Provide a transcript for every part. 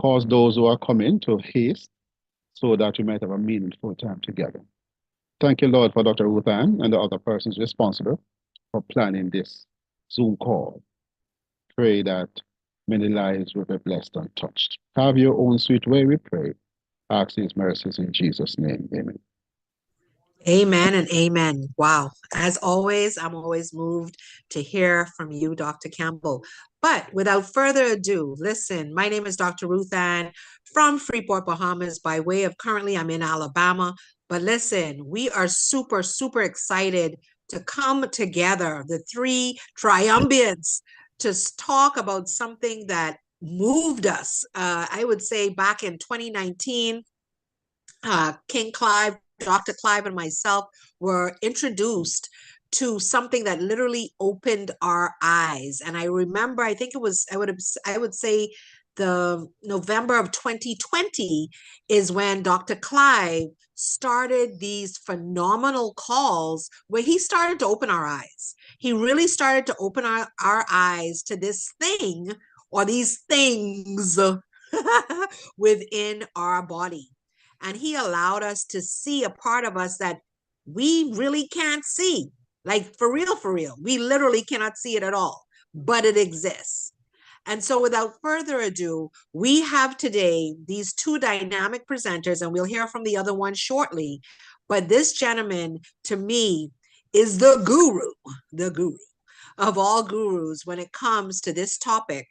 cause those who are coming to haste so that we might have a meaningful time together. Thank you, Lord, for Dr. Ruth Ann and the other persons responsible for planning this Zoom call. Pray that many lives will be blessed and touched. Have your own sweet way, we pray. Ask these mercies in Jesus' name. Amen. Amen and amen. Wow. As always, I'm always moved to hear from you, Dr. Campbell. But without further ado, listen, my name is Dr. Ruth Ann from Freeport, Bahamas, by way of currently I'm in Alabama. But listen, we are super, super excited to come together, the three triumvirs, to talk about something that moved us. I would say back in 2019, King Clive, Dr. Clive, and myself were introduced to something that literally opened our eyes. And I remember, I think it was, I would say the November of 2020 is when Dr. Clive started these phenomenal calls where he started to open our eyes. He really started to open our eyes to this thing or these things within our body. And he allowed us to see a part of us that we really can't see. Like for real, for real. We literally cannot see it at all, but it exists. And so without further ado, we have today these two dynamic presenters, and we'll hear from the other one shortly. But this gentleman, to me, is the guru of all gurus when it comes to this topic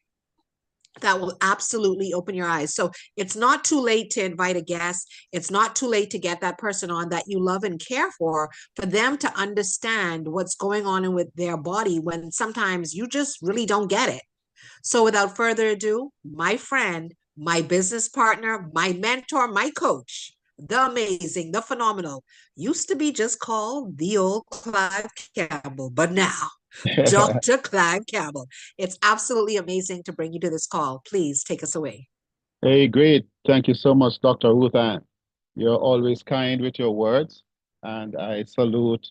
that will absolutely open your eyes. So it's not too late to invite a guest. It's not too late to get that person on that you love and care for them to understand what's going on with their body when sometimes you just really don't get it. So without further ado, my friend, my business partner, my mentor, my coach, the amazing, the phenomenal, used to be just called the old Clive Campbell, but now Dr. Clive Campbell. It's absolutely amazing to bring you to this call. Please take us away. Hey, great. Thank you so much, Dr. Ruth Ann. You're always kind with your words, and I salute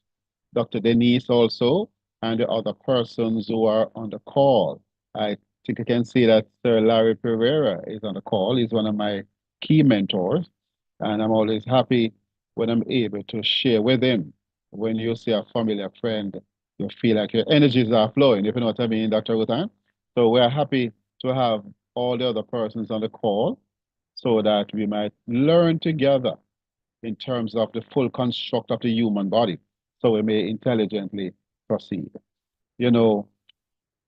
Dr. Denise also and the other persons who are on the call. I think I can see that Sir Larry Pereira is on the call. He's one of my key mentors, and I'm always happy when I'm able to share with him. When you see a familiar friend, you feel like your energies are flowing, if you know what I mean, Dr. Ruth Ann. So we're happy to have all the other persons on the call so that we might learn together in terms of the full construct of the human body so we may intelligently proceed. You know,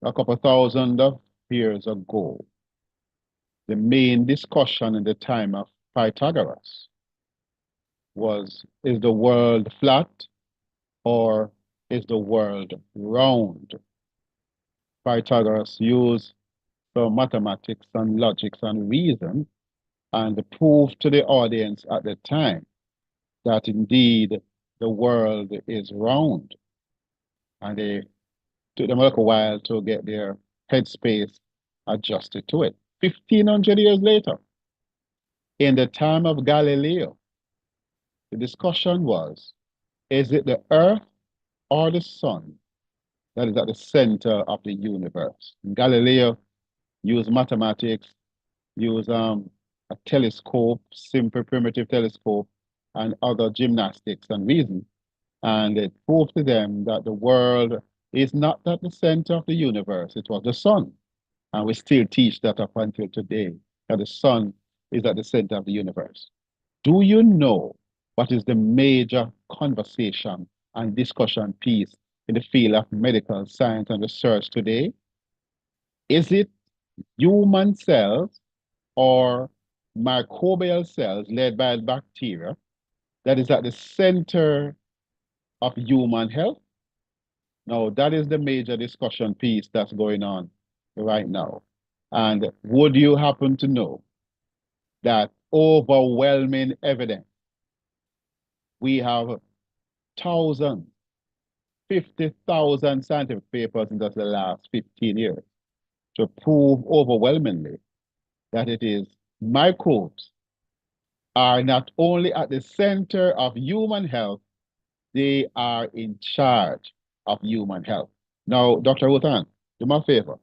a couple thousand of years ago, the main discussion in the time of Pythagoras was, is the world flat or is the world round? Pythagoras used some mathematics and logics and reason and proved to the audience at the time that indeed the world is round. And they took them a little while to get their headspace adjusted to it. 1,500 years later, in the time of Galileo, the discussion was, is it the earth or the sun that is at the center of the universe? Galileo used mathematics, used a telescope, simple primitive telescope, and other gymnastics and reason. And it proved to them that the world is not at the center of the universe, it was the sun. And we still teach that up until today, that the sun is at the center of the universe. Do you know what is the major conversation and discussion piece in the field of medical science and research today? Is it human cells or microbial cells led by bacteria that is at the center of human health? Now, that is the major discussion piece that's going on right now. And would you happen to know that overwhelming evidence, we have thousands, 50,000 scientific papers in just the last 15 years to prove overwhelmingly that it is microbes are not only at the center of human health, they are in charge of human health. Now, Dr. Ruth Ann, do me a favor.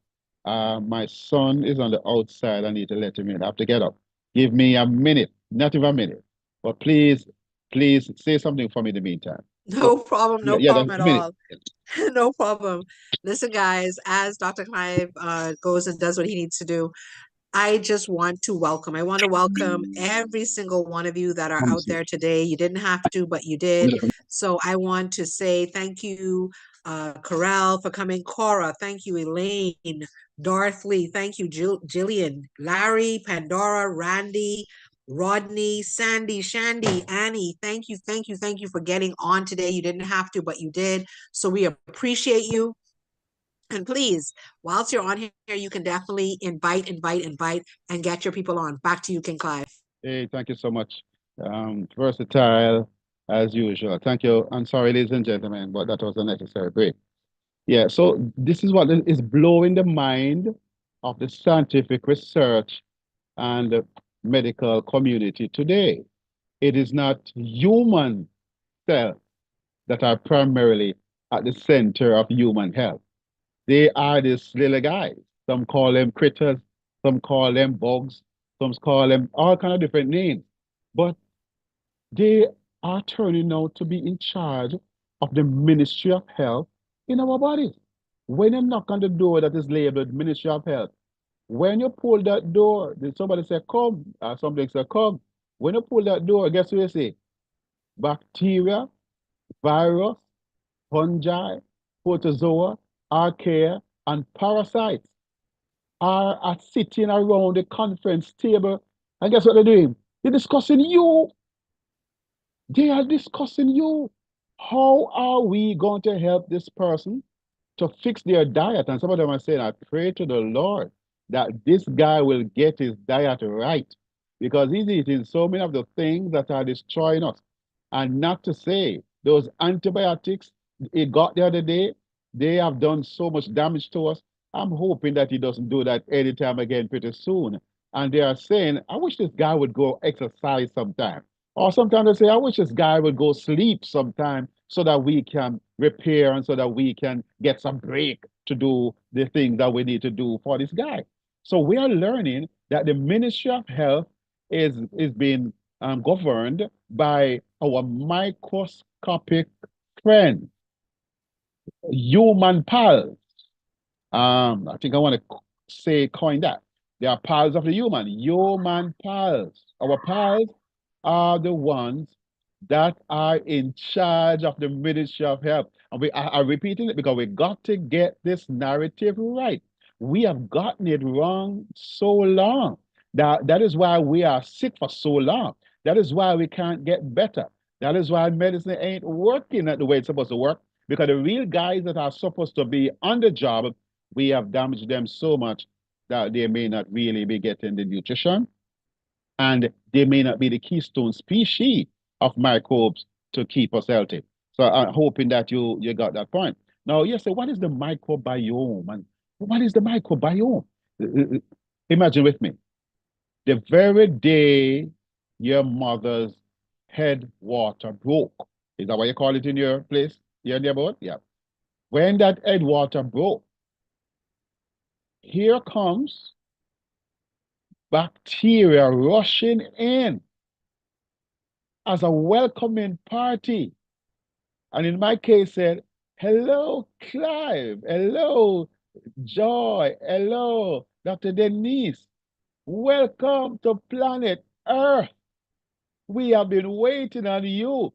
My son is on the outside. I need to let him in. I have to get up. Give me a minute, not even a minute. But please, please say something for me in the meantime. No So, problem, yeah, no yeah, that's problem at a minute. all. No problem. Listen, guys, as Dr. Clive goes and does what he needs to do, I want to welcome every single one of you that are out there today. You didn't have to, but you did. So I want to say thank you, Corel, for coming. Cora, thank you, Elaine, Dorothy, thank you, Jillian, Larry, Pandora, Randy, Rodney, Sandy, Shandy, Annie, thank you, thank you, thank you for getting on today. You didn't have to, but you did. So we appreciate you. And please, whilst you're on here, you can definitely invite, and get your people on. Back to you, King Clive. Hey, thank you so much. Versatile as usual. Thank you. I'm sorry, ladies and gentlemen, but that was a necessary break. Yeah, so this is what is blowing the mind of the scientific research and the medical community today. It is not human cells that are primarily at the center of human health. They are these little guys. Some call them critters, some call them bugs, some call them all kind of different names. But they are turning out to be in charge of the Ministry of Health in our bodies. When you knock on the door that is labeled Ministry of Health, when you pull that door, did somebody say come, or somebody say come. When you pull that door, guess what you say? Bacteria, virus, fungi, protozoa, archaea, and parasites are sitting around the conference table. And guess what they're doing? They're discussing you. They are discussing you. How are we going to help this person to fix their diet? And some of them are saying, I pray to the Lord that this guy will get his diet right because he's eating so many of the things that are destroying us. And not to say those antibiotics he got the other day, they have done so much damage to us. I'm hoping that he doesn't do that anytime again pretty soon. And they are saying, I wish this guy would go exercise sometime. Or sometimes they say, I wish this guy would go sleep sometime so that we can repair and so that we can get some break to do the things that we need to do for this guy. So we are learning that the Ministry of Health is being governed by our microscopic friends, human pals. I think I want to say coin that. They are pals of the human pals. Our pals are the ones that are in charge of the Ministry of Health. And we are repeating it because we got to get this narrative right. We have gotten it wrong so long. That is why we are sick for so long. That is why we can't get better. That is why medicine ain't working at the way it's supposed to work. Because the real guys that are supposed to be on the job, we have damaged them so much that they may not really be getting the nutrition and they may not be the keystone species of microbes to keep us healthy. So I'm hoping that you got that point. Now, you say, what is the microbiome? And what is the microbiome? Imagine with me, the very day your mother's head water broke. Is that what you call it in your place? Here in your boat? Yeah. When that head water broke, here comes bacteria rushing in as a welcoming party. And in my case, said, hello, Clive. Hello, Joy. Hello, Dr. Denise. Welcome to planet Earth. We have been waiting on you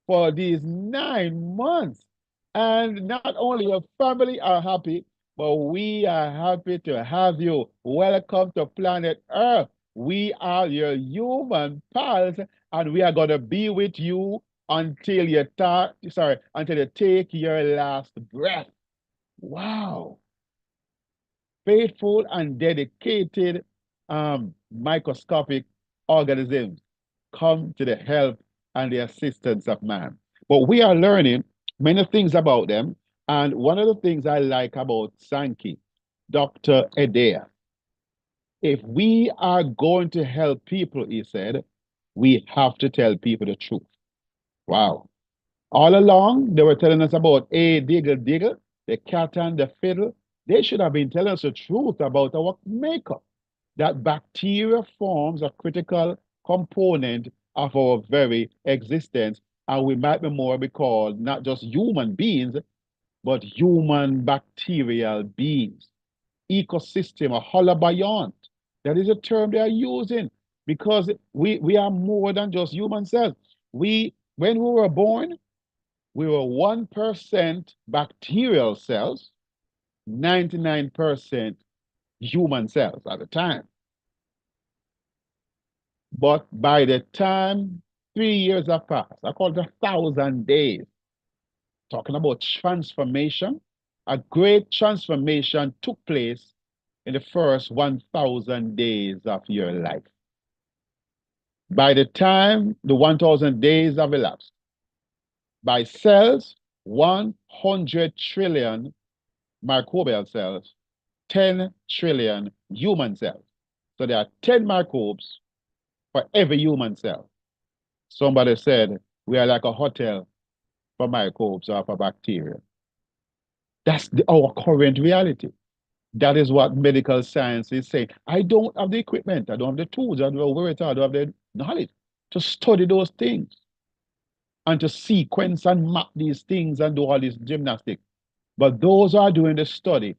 for these 9 months. And not only your family are happy, but we are happy to have you. Welcome to planet Earth. We are your human pals, and we are going to be with you until until you take your last breath. Wow. Faithful and dedicated microscopic organisms come to the help and the assistance of man. But we are learning many things about them. And one of the things I like about Sankey, Dr. Edea, if we are going to help people, he said, we have to tell people the truth. Wow. All along, they were telling us about a diggle diggle, the cat and the fiddle. They should have been telling us the truth about our makeup, that bacteria forms a critical component of our very existence, and we might be more be called not just human beings, but human bacterial beings, ecosystem, a holobiont. That is a term they are using because we are more than just human cells. When we were born, we were 1% bacterial cells, 99% human cells at the time. But by the time 3 years have passed, I call it 1,000 days, talking about transformation, a great transformation took place in the first 1,000 days of your life. By the time the 1,000 days have elapsed, by cells, 100 trillion microbial cells, 10 trillion human cells. So there are 10 microbes for every human cell. Somebody said we are like a hotel for microbes or for bacteria. That's our current reality. That is what medical science is saying. I don't have the equipment, I don't have the tools, I don't have the wherewithal, I don't have the knowledge to study those things and to sequence and map these things and do all this gymnastics. But those are doing the study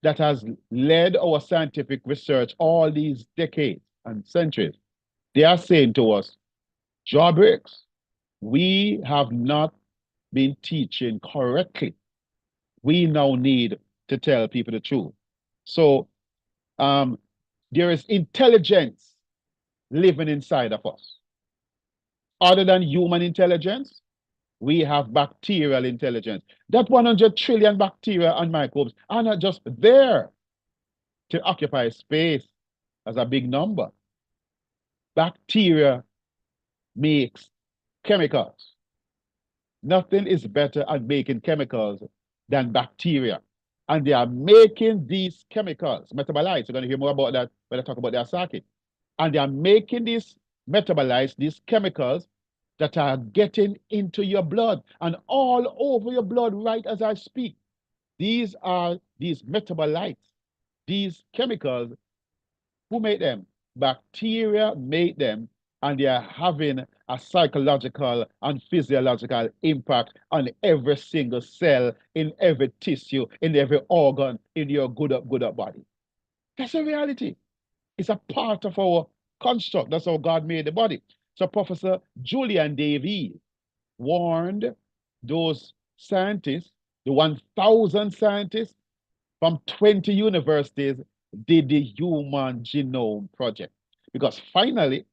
that has led our scientific research all these decades and centuries. They are saying to us, jaw breaks, we have not been teaching correctly. We now need to tell people the truth. So there is intelligence living inside of us. Other than human intelligence, we have bacterial intelligence. That 100 trillion bacteria and microbes are not just there to occupy space as a big number. Bacteria makes chemicals. Nothing is better at making chemicals than bacteria. And they are making these chemicals, metabolites. You're going to hear more about that when I talk about the Asaki. And they are making these metabolites, these chemicals that are getting into your blood and all over your blood right as I speak. These are these metabolites, these chemicals. Who made them? Bacteria made them, and they are having a psychological and physiological impact on every single cell, in every tissue, in every organ, in your good up body. That's a reality. It's a part of our construct. That's how God made the body. So Professor Julian Davies warned those scientists, the 1,000 scientists from 20 universities, did the Human Genome Project. Because finally,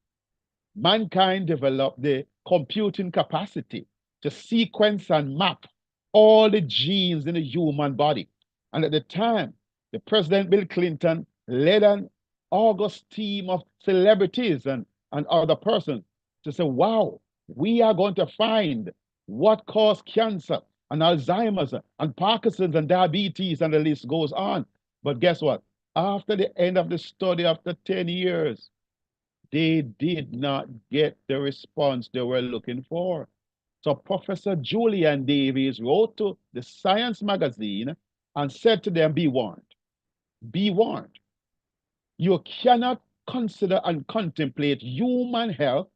mankind developed the computing capacity to sequence and map all the genes in the human body. And at the time, the President Bill Clinton led an august team of celebrities and other persons to say, wow, we are going to find what caused cancer and Alzheimer's and Parkinson's and diabetes, and the list goes on. But guess what? After the end of the study, after 10 years, they did not get the response they were looking for. So Professor Julian Davies wrote to the Science magazine and said to them, be warned. Be warned. You cannot consider and contemplate human health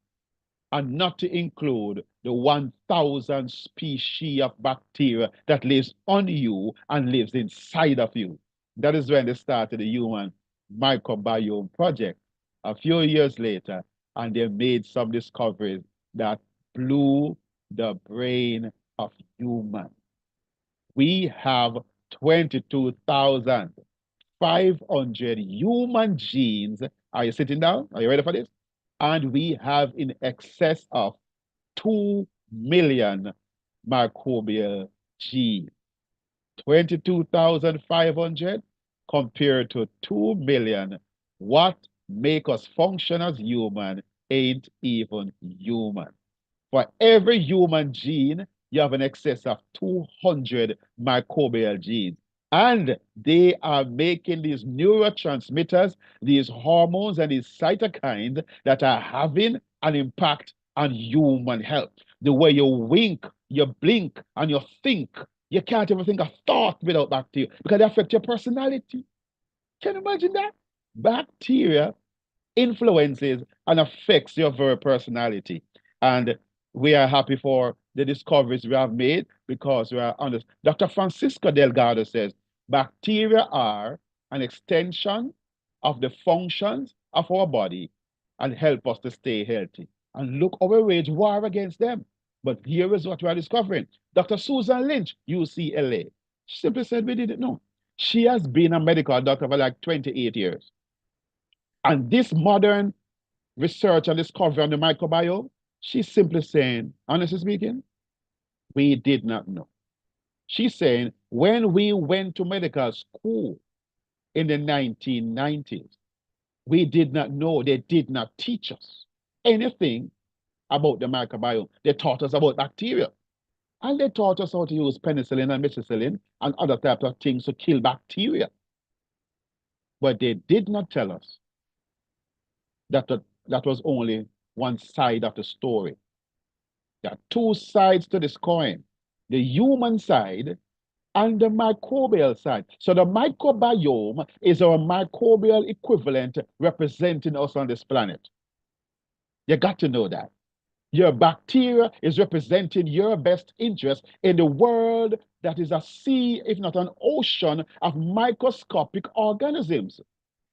and not to include the 1,000 species of bacteria that lives on you and lives inside of you. That is when they started the Human Microbiome Project a few years later, and they made some discoveries that blew the brain of humans. We have 22,500 human genes. Are you sitting down? Are you ready for this? And we have in excess of 2 million microbial genes. 22,500 compared to 2 million. What make us function as human ain't even human. For every human gene, you have an excess of 200 microbial genes. And they are making these neurotransmitters, these hormones, and these cytokines that are having an impact on human health. The way you wink, you blink, and you think You can't even think a thought without bacteria because they affect your personality. Can you imagine that? Bacteria influences and affects your very personality. And we are happy for the discoveries we have made because we are honest. Dr. Francisco Delgado says bacteria are an extension of the functions of our body and help us to stay healthy. And look how we wage war against them. But here is what we are discovering. Dr. Susan Lynch, UCLA, she simply said we didn't know. She has been a medical doctor for like 28 years. And this modern research and discovery on the microbiome, she's simply saying, honestly speaking, we did not know. She's saying when we went to medical school in the 1990s, we did not know, they did not teach us anything about the microbiome. They taught us about bacteria. And they taught us how to use penicillin and methicillin and other types of things to kill bacteria. But they did not tell us that that was only one side of the story. There are two sides to this coin, the human side and the microbial side. So the microbiome is our microbial equivalent representing us on this planet. You got to know that. Your bacteria is representing your best interest in the world that is a sea, if not an ocean, of microscopic organisms.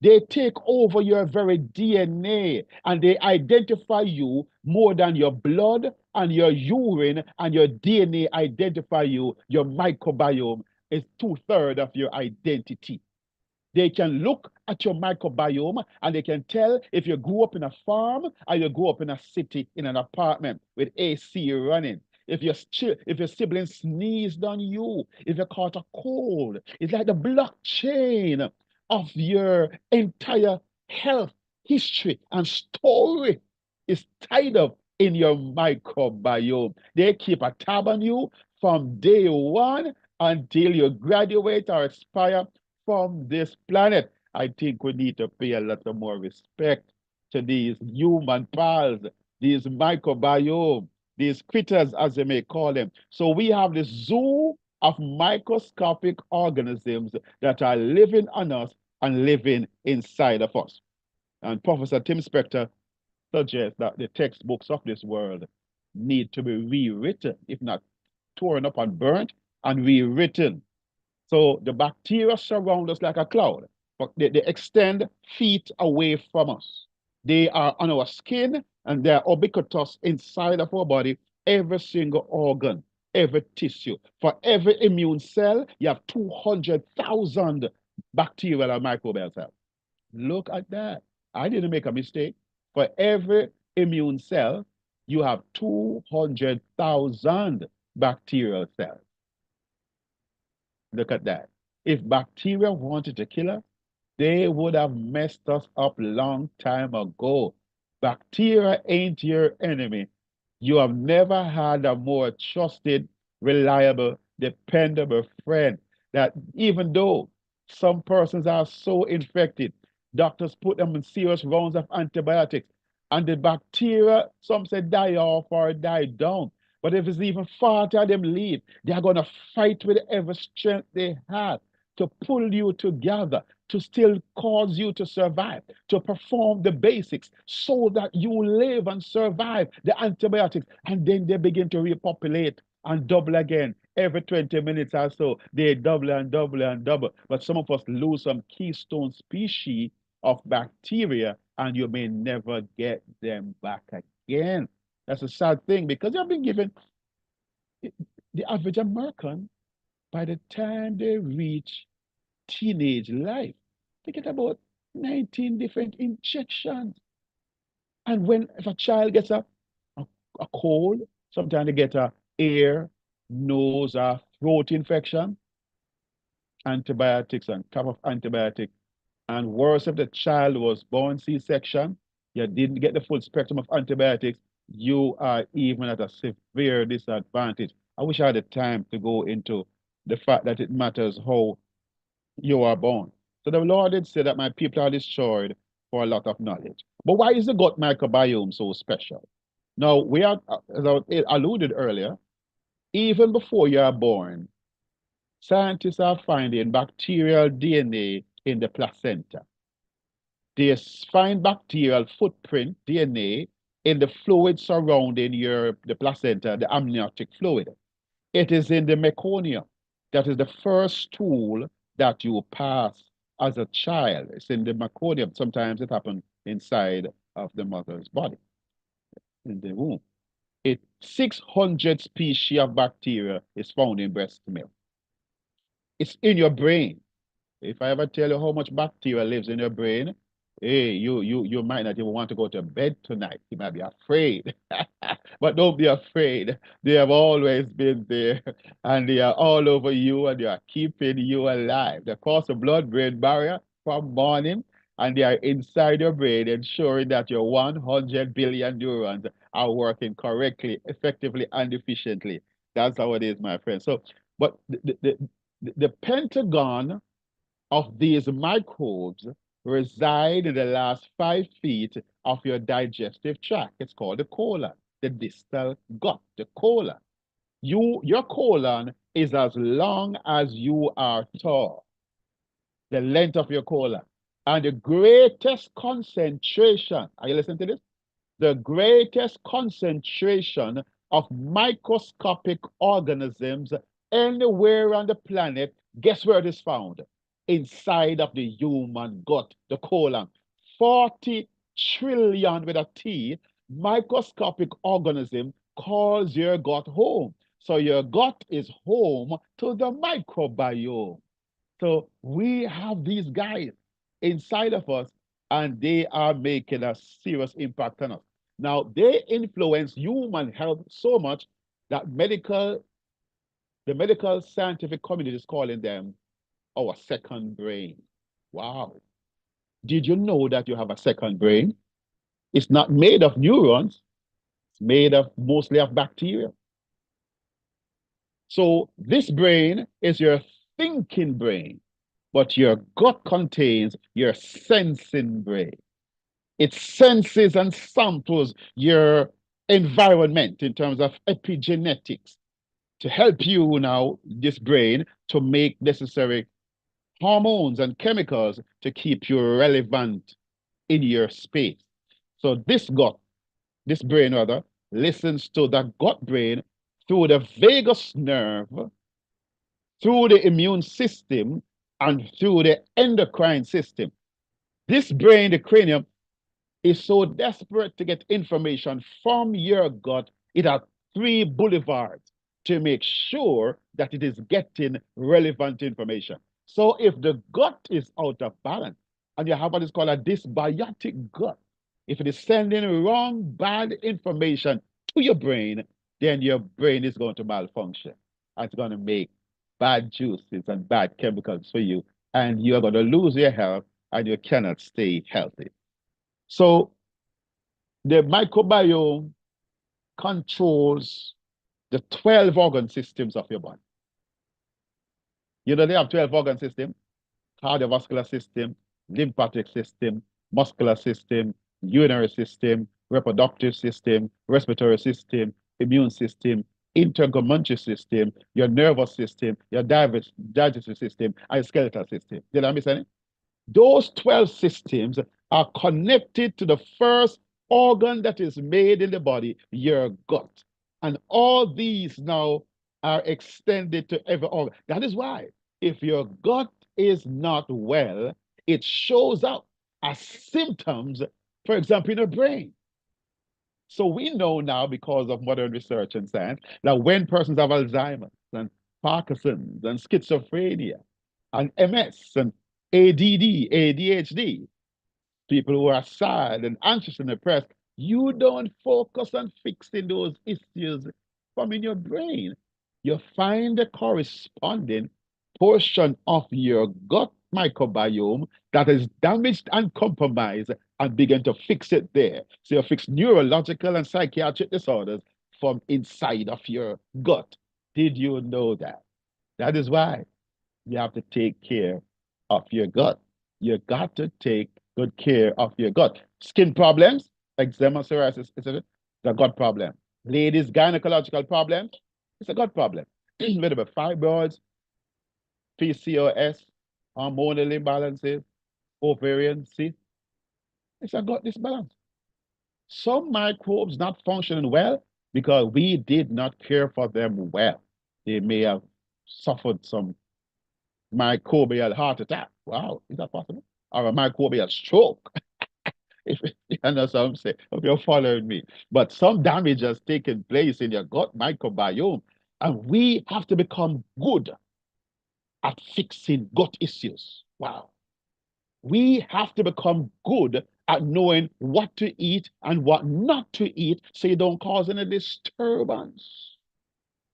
They take over your very DNA and they identify you more than your blood and your urine and your DNA identify you. Your microbiome is 2/3 of your identity. They can look at your microbiome and they can tell if you grew up in a farm or you grew up in a city in an apartment with AC running. If your siblings sneezed on you, if you caught a cold, it's like the blockchain of your entire health history and story is tied up in your microbiome. They keep a tab on you from day one until you graduate or expire from this planet. I think we need to pay a lot more respect to these human pals, these microbiome, these critters, as they may call them. So we have this zoo of microscopic organisms that are living on us and living inside of us. And Professor Tim Spector suggests that the textbooks of this world need to be rewritten, if not torn up and burnt, and rewritten. So the bacteria surround us like a cloud, but they extend feet away from us. They are on our skin and they're ubiquitous inside of our body, every single organ, every tissue. For every immune cell, you have 200,000 bacterial and microbial cells. Look at that. I didn't make a mistake. For every immune cell, you have 200,000 bacterial cells. Look at that. If bacteria wanted to kill us, they would have messed us up long time ago. Bacteria ain't your enemy. You have never had a more trusted, reliable, dependable friend that even though some persons are so infected, doctors put them in serious rounds of antibiotics, and the bacteria, some say die off or die down. But if it's even 40 of them leave, they're going to fight with every strength they have to pull you together, to still cause you to survive, to perform the basics so that you live and survive the antibiotics. And then they begin to repopulate and double again. Every 20 minutes or so, they double and double and double. But some of us lose some keystone species of bacteria and you may never get them back again. That's a sad thing because they've been given the average American, by the time they reach teenage life, they get about 19 different injections. And when if a child gets a cold, sometimes they get a ear, nose, or throat infection, antibiotics on top of antibiotics. And worse, if the child was born C-section, you didn't get the full spectrum of antibiotics, you are even at a severe disadvantage. I wish I had the time to go into the fact that it matters how you are born. So the Lord did say that my people are destroyed for a lot of knowledge. But why is the gut microbiome so special? Now, we are, as I alluded earlier, even before you are born, Scientists are finding bacterial DNA in the placenta. They find bacterial footprint DNA in the fluid surrounding the placenta, the amniotic fluid. It is in the meconium. That is the first tool that you pass as a child. It's in the meconium. Sometimes it happens inside of the mother's body, in the womb. 600 species of bacteria is found in breast milk. It's in your brain. If I ever tell you how much bacteria lives in your brain, hey, you might not even want to go to bed tonight. You might be afraid. But don't be afraid. They have always been there and they are all over you and they are keeping you alive. They cross the blood-brain barrier from morning and they are inside your brain, ensuring that your 100 billion neurons are working correctly, effectively, and efficiently. That's how it is, my friend. So, but the pentagon of these microbes reside in the last 5 feet of your digestive tract. It's called the colon, the distal gut, the colon. Your colon is as long as you are tall, the length of your colon. And the greatest concentration, are you listening to this? The greatest concentration of microscopic organisms anywhere on the planet, guess where it is found? Inside of the human gut, the colon. 40 trillion with a T microscopic organism calls your gut home. So your gut is home to the microbiome. So we have these guys inside of us and they are making a serious impact on us. Now, they influence human health so much that the medical scientific community is calling them our second brain. Wow. Did you know that you have a second brain? It's not made of neurons, it's made of mostly of bacteria. So this brain is your thinking brain, but your gut contains your sensing brain. It senses and samples your environment in terms of epigenetics to help you now, this brain, to make necessary hormones and chemicals to keep you relevant in your space. So this brain rather, listens to the gut brain through the vagus nerve, through the immune system, and through the endocrine system. This brain, the cranium, is so desperate to get information from your gut, it has 3 boulevards to make sure that it is getting relevant information. So if the gut is out of balance and you have what is called a dysbiotic gut, if it is sending wrong, bad information to your brain, then your brain is going to malfunction. It's going to make bad juices and bad chemicals for you, and you are going to lose your health and you cannot stay healthy. So the microbiome controls the 12 organ systems of your body. You know, they have 12 organ systems: cardiovascular system, lymphatic system, muscular system, urinary system, reproductive system, respiratory system, immune system, integumentary system, your nervous system, your digestive system, and skeletal system. Did I miss any? Those 12 systems are connected to the first organ that is made in the body, your gut. And all these now are extended to every organ. That is why, if your gut is not well, it shows up as symptoms, for example, in your brain. So we know now, because of modern research and science, that when persons have Alzheimer's and Parkinson's and schizophrenia and MS and ADD, ADHD, people who are sad and anxious and depressed, you don't focus on fixing those issues from in your brain. You find the corresponding portion of your gut microbiome that is damaged and compromised and begin to fix it there. So you fix neurological and psychiatric disorders from inside of your gut. Did you know that? That is why you have to take care of your gut. You got to take good care of your gut. Skin problems, eczema, psoriasis, it's a gut problem. Ladies, gynecological problems, it's a gut problem. Whether it be fibroids, PCOS, hormonal imbalances, ovarian, see, it's a gut disbalance. Some microbes not functioning well because we did not care for them well. They may have suffered some microbial heart attack. Wow, is that possible? Or a microbial stroke. If you understand what I'm saying, if you're following me. But some damage has taken place in your gut microbiome, and we have to become good at fixing gut issues. Wow. We have to become good at knowing what to eat and what not to eat so you don't cause any disturbance.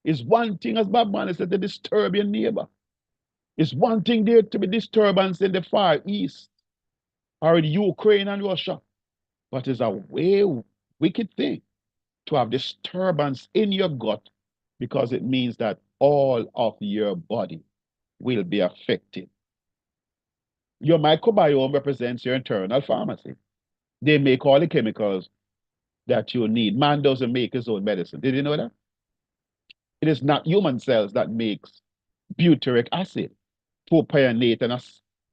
It's one thing, as Bob Marley said, to disturb your neighbor. It's one thing there to be disturbance in the Far East or in Ukraine and Russia, but it's a way wicked thing to have disturbance in your gut because it means that all of your body will be affected. Your microbiome represents your internal pharmacy. They make all the chemicals that you need. Man doesn't make his own medicine. Did you know that? It is not human cells that makes butyric acid, propionate and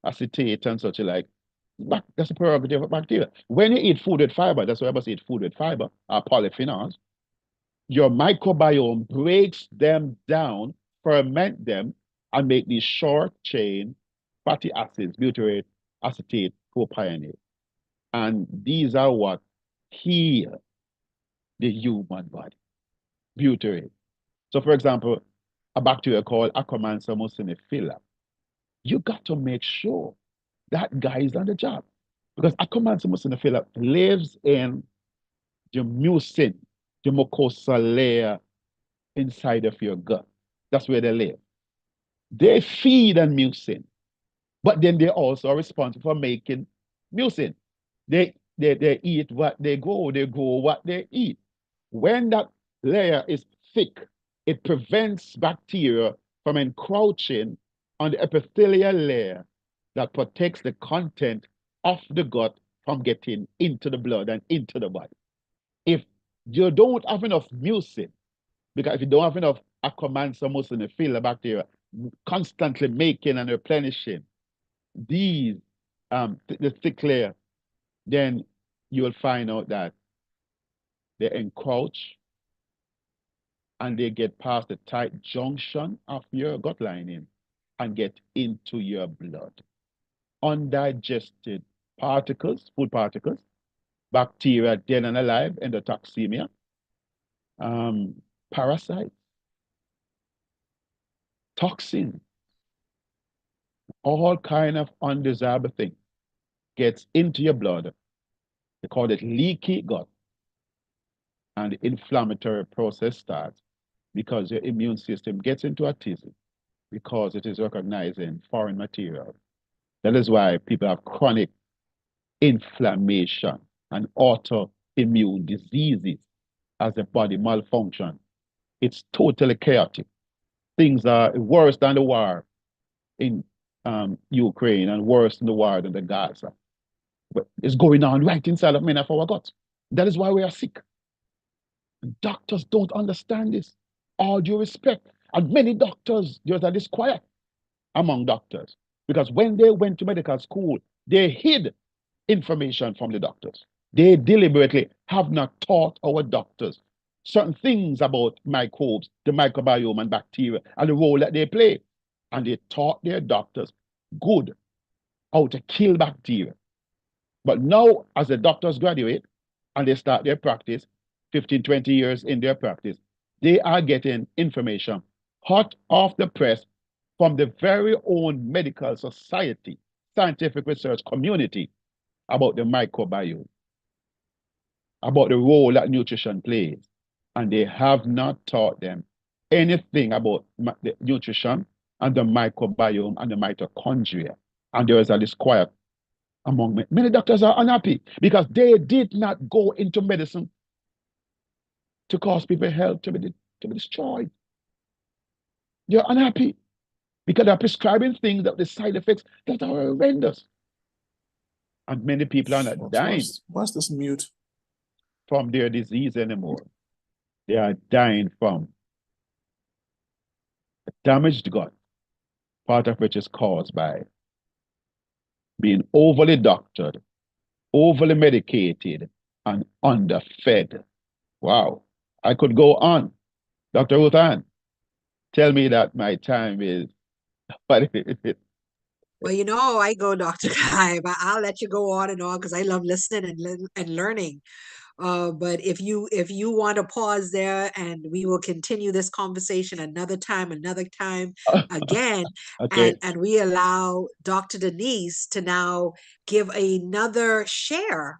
acetate and such like. That's a prerogative of bacteria. When you eat food with fiber, that's why I must eat food with fiber, or polyphenols, your microbiome breaks them down, ferment them, and make these short chain fatty acids, butyrate, acetate, propionate. And these are what heal the human body, butyrate. So, for example, a bacteria called Akkermansia muciniphila, you got to make sure that guy is on the job. Because Akkermansia muciniphila lives in the mucin, the mucosal layer inside of your gut. That's where they live. They feed on mucin, but then they also are responsible for making mucin. They eat what they grow what they eat. When that layer is thick, it prevents bacteria from encroaching on the epithelial layer that protects the content of the gut from getting into the blood and into the body. If you don't have enough mucin, because if you don't have enough Akkermansia muciniphila bacteria constantly making and replenishing these the thick layer, then you will find out that they encroach and they get past the tight junction of your gut lining and get into your blood. Undigested particles, food particles, bacteria dead and alive, endotoxemia, parasites, toxins, all kind of undesirable things gets into your blood. They call it leaky gut. And the inflammatory process starts because your immune system gets into a tizzy because it is recognizing foreign material. That is why people have chronic inflammation and autoimmune diseases as the body malfunction. It's totally chaotic. Things are worse than the war in Ukraine and worse than the war than the Gaza. But it's going on right inside of many of our guts. That is why we are sick. Doctors don't understand this. All due respect. And many doctors, there's a disquiet among doctors because when they went to medical school, they hid information from the doctors. They deliberately have not taught our doctors certain things about microbes, the microbiome and bacteria, and the role that they play. And they taught their doctors good how to kill bacteria. But now, as the doctors graduate and they start their practice, 15, 20 years in their practice, they are getting information hot off the press from the very own medical society, scientific research community about the microbiome, about the role that nutrition plays. And they have not taught them anything about the nutrition and the microbiome and the mitochondria. And there is a disquiet among many. Many doctors are unhappy because they did not go into medicine to cause people's health to be destroyed. They're unhappy because they're prescribing things that the side effects that are horrendous. And many people are not dying What's this mute? From their disease anymore. They are dying from a damaged gut, part of which is caused by being overly doctored, overly medicated, and underfed. Wow. I could go on. Dr. Ruth Ann, tell me that my time is what it is. Well, you know, I go, Dr. Kai, but I'll let you go on and on because I love listening and learning. But if you want to pause there, and we will continue this conversation another time again, Okay. and we allow Dr. Denise to now give another share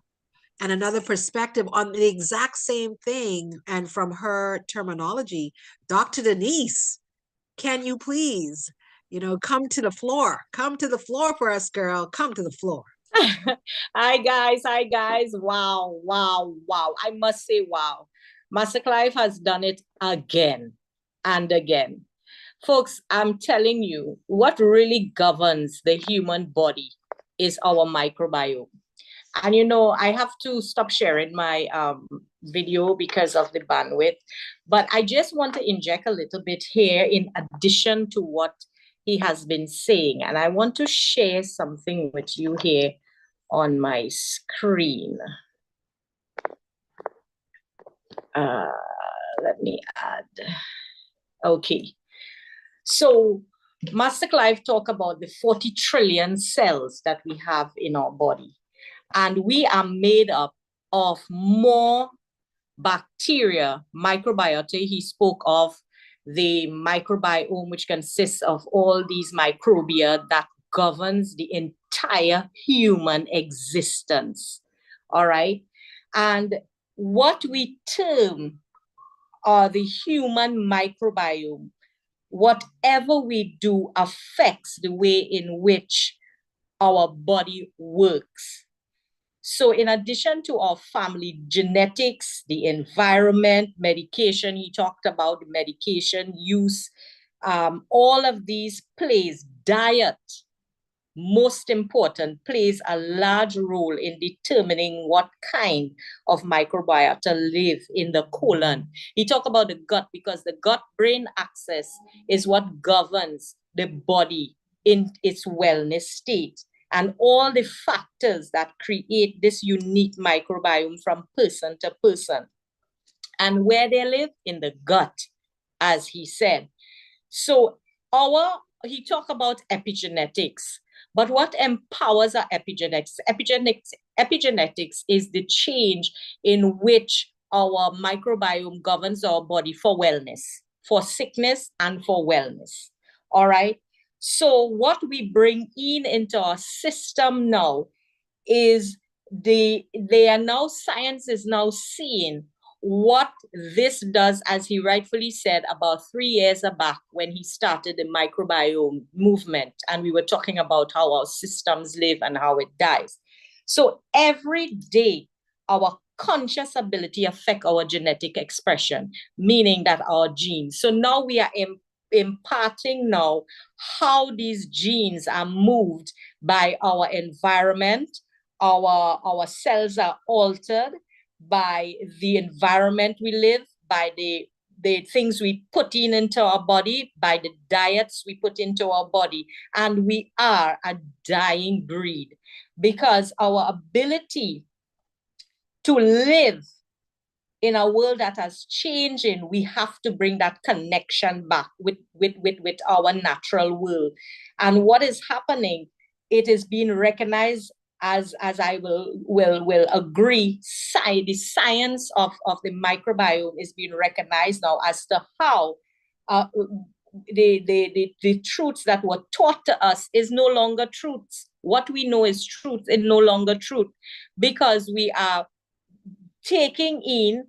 and another perspective on the exact same thing, and from her terminology. Dr. Denise, can you please, come to the floor? Come to the floor for us, girl. Come to the floor. Hi guys, hi guys. Wow, wow, wow. I must say, wow. Master Clive has done it again and again. Folks, I'm telling you, what really governs the human body is our microbiome. And I have to stop sharing my video because of the bandwidth, but I just want to inject a little bit here in addition to what he has been saying. And I want to share something with you here on my screen. Let me add. Okay. So Master Clive talked about the 40 trillion cells that we have in our body. And we are made up of more bacteria, microbiota. He spoke of the microbiome, which consists of all these microbia that governs the entire human existence. All right. And what we term the human microbiome, whatever we do affects the way in which our body works. So in addition to our family genetics, the environment, medication, he talked about the medication use, all of these plays, diet, most important, plays a large role in determining what kind of microbiota live in the colon. He talked about the gut because the gut-brain axis is what governs the body in its wellness state, and all the factors that create this unique microbiome from person to person. And where they live? In the gut, as he said. So he talked about epigenetics, but what empowers our epigenetics? Epigenetics is the change in which our microbiome governs our body for wellness, for sickness and for wellness. All right. So what we bring into our system now is science is now seeing what this does, as he rightfully said about 3 years back when he started the microbiome movement, and we were talking about how our systems live and how it dies. So every day, our conscious ability affect our genetic expression, meaning that our genes. So now we are imparting now how these genes are moved by our environment. Our cells are altered by the environment we live, by the things we put into our body, by the diets we put into our body. And we are a dying breed because our ability to live in a world that is changing, we have to bring that connection back with our natural world. And what is happening, it is being recognized as I will agree, the science of the microbiome is being recognized now as to how the truths that were taught to us is no longer truths. What we know is truth is no longer truth, because we are taking in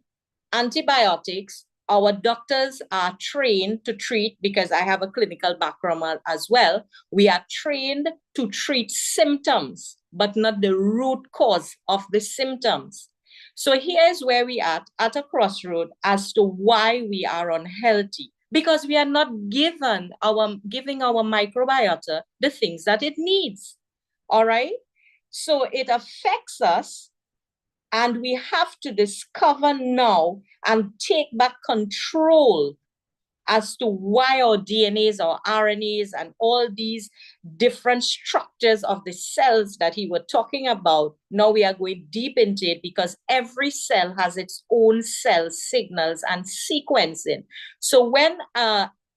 antibiotics. Our doctors are trained to treat, because I have a clinical background as well. We are trained to treat symptoms, but not the root cause of the symptoms. So here's where we are at a crossroad as to why we are unhealthy, because we are not giving our microbiota the things that it needs. All right. So it affects us. And we have to discover now and take back control as to why our DNAs, our RNAs, and all these different structures of the cells that he was talking about. Now we are going deep into it because every cell has its own cell signals and sequencing. So when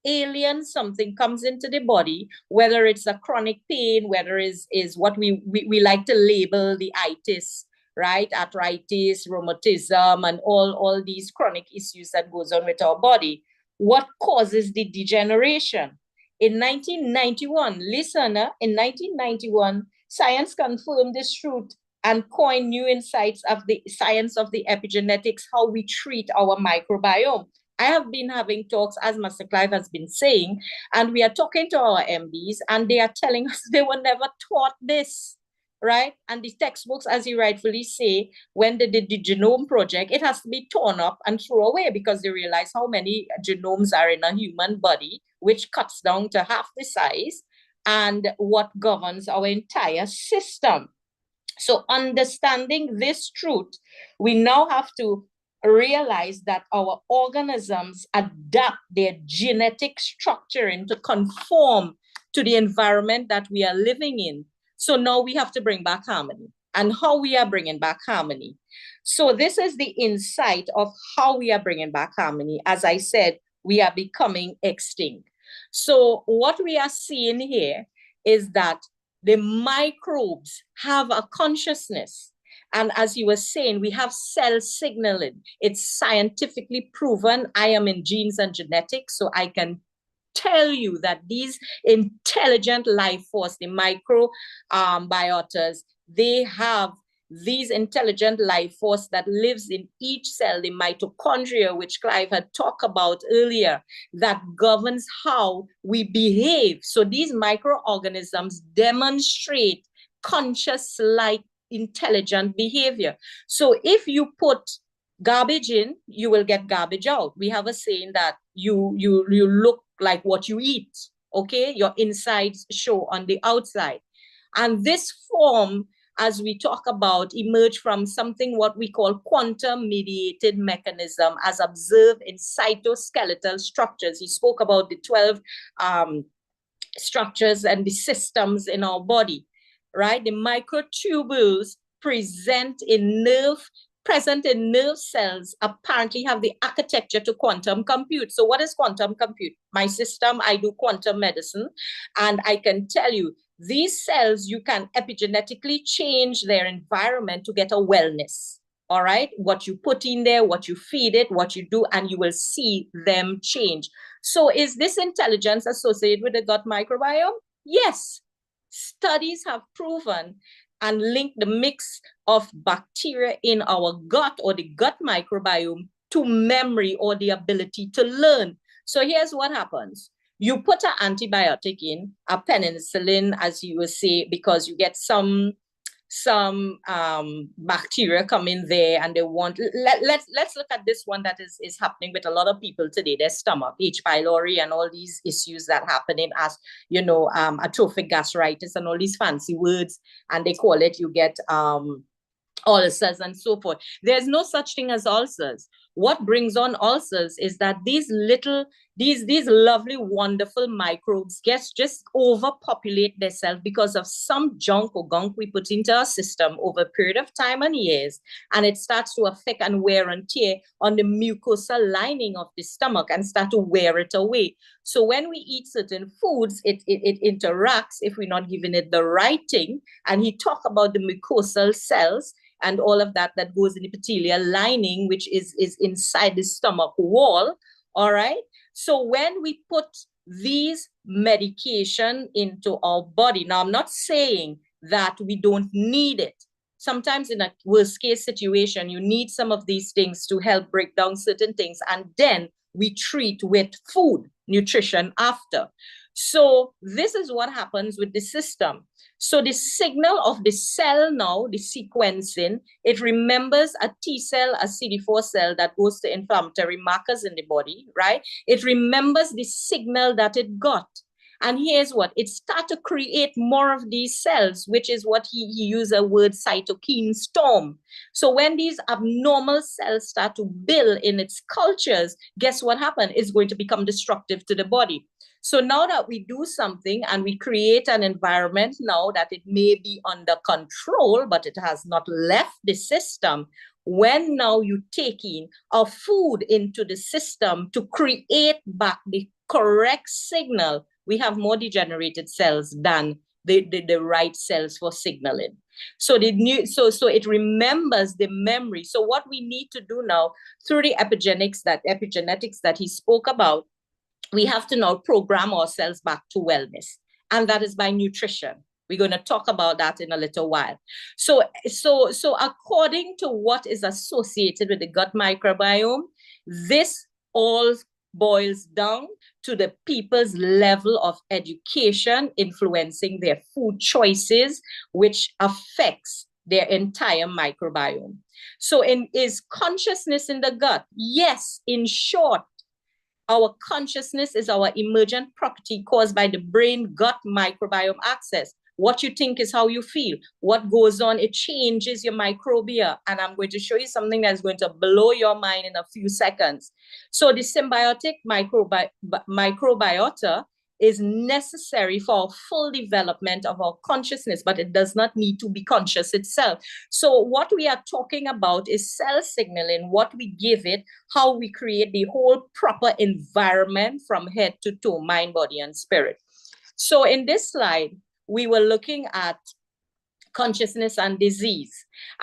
alien something comes into the body, whether it's a chronic pain, whether is what we like to label the itis, right? Arthritis, rheumatism, and all these chronic issues that goes on with our body. What causes the degeneration? In 1991, listen, in 1991, science confirmed this truth and coined new insights of the science of the epigenetics, how we treat our microbiome. I have been having talks, as Master Clive has been saying, and we are talking to our MDs, and they are telling us they were never taught this, right? And the textbooks, as you rightfully say, when they did the genome project, it has to be torn up and thrown away because they realize how many genomes are in a human body, which cuts down to half the size, and what governs our entire system. So understanding this truth, we now have to realize that our organisms adapt their genetic structuring to conform to the environment that we are living in. So now we have to bring back harmony, and how we are bringing back harmony. So this is the insight of how we are bringing back harmony. As I said, we are becoming extinct. So what we are seeing here is that the microbes have a consciousness. And as you were saying, we have cell signaling. It's scientifically proven. I am in genes and genetics, so I can tell you that these intelligent life force, the microbiotas, they have these intelligent life force that lives in each cell, the mitochondria, which Clive had talked about earlier, that governs how we behave. So these microorganisms demonstrate conscious-like intelligent behavior. So if you put garbage in, you will get garbage out. We have a saying that you look like what you eat, okay? Your insides show on the outside. And this form, as we talk about, emerged from something what we call quantum-mediated mechanism as observed in cytoskeletal structures. He spoke about the 12 structures and the systems in our body, right? The microtubules present in nerve cells apparently have the architecture to quantum compute. So what is quantum compute? My system, I do quantum medicine, and I can tell you, these cells, you can epigenetically change their environment to get a wellness, all right? What you put in there, what you feed it, what you do, and you will see them change. So is this intelligence associated with the gut microbiome? Yes. Studies have proven and linked the mix of bacteria in our gut or the gut microbiome to memory or the ability to learn. So here's what happens. You put an antibiotic in, a penicillin, as you will say, because you get some bacteria come in there and they want, let's look at this one that is happening with a lot of people today, their stomach, H. pylori and all these issues that happening as, you know, atrophic gastritis and all these fancy words, and they call it, you get ulcers and so forth. There's no such thing as ulcers. What brings on ulcers is that these lovely, wonderful microbes just overpopulate themselves because of some junk or gunk we put into our system over a period of time and years, and it starts to affect and wear and tear on the mucosal lining of the stomach and start to wear it away. So when we eat certain foods, it interacts if we're not giving it the right thing. And he talked about the mucosal cells and all of that goes in the epithelial lining, which is inside the stomach wall, all right? So when we put these medication into our body, now I'm not saying that we don't need it. Sometimes in a worst case situation, you need some of these things to help break down certain things, and then we treat with food, nutrition after. So this is what happens with the system. So the signal of the cell now, the sequencing, it remembers a T cell, a CD4 cell that goes to inflammatory markers in the body, right? It remembers the signal that it got. And here's what, it starts to create more of these cells, which is what he used a word cytokine storm. So when these abnormal cells start to build in its cultures, guess what happened? It's going to become destructive to the body. So now that we do something and we create an environment now that it may be under control, but it has not left the system, when now you take in a food into the system to create back the correct signal, we have more degenerated cells than the right cells for signaling. So so it remembers the memory. So what we need to do now through the epigenetics that he spoke about, we have to now program ourselves back to wellness, and that is by nutrition. We're going to talk about that in a little while. So according to what is associated with the gut microbiome, this all boils down to the people's level of education influencing their food choices, which affects their entire microbiome. So is consciousness in the gut? Yes, in short, our consciousness is our emergent property caused by the brain-gut microbiome access. What you think is how you feel. What goes on, it changes your microbiome. And I'm going to show you something that's going to blow your mind in a few seconds. So the symbiotic microbiota is necessary for full development of our consciousness, but it does not need to be conscious itself. So what we are talking about is cell signaling, what we give it, how we create the whole proper environment from head to toe, mind, body, and spirit. So in this slide, we were looking at consciousness and disease.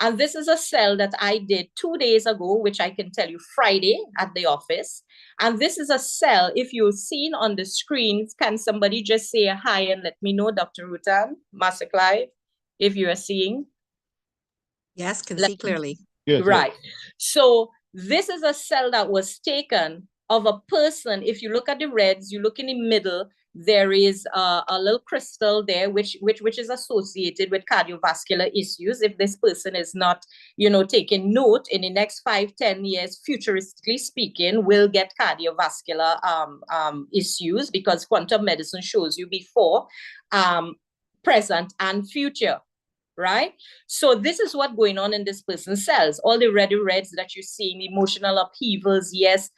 And this is a cell that I did 2 days ago, which I can tell you Friday at the office. And this is a cell, if you've seen on the screen, can somebody just say hi and let me know, Dr. Rutan, Master Clive, if you are seeing? Yes, can see clearly. Yes, right. yes. So this is a cell that was taken of a person. If you look at the reds, you look in the middle, there is a little crystal there, which is associated with cardiovascular issues. If this person is not, taking note, in the next 5-10 years, futuristically speaking, will get cardiovascular issues, because quantum medicine shows you before, present, and future. Right? So this is what's going on in this person's cells. All the reds that you're seeing, emotional upheavals, yes,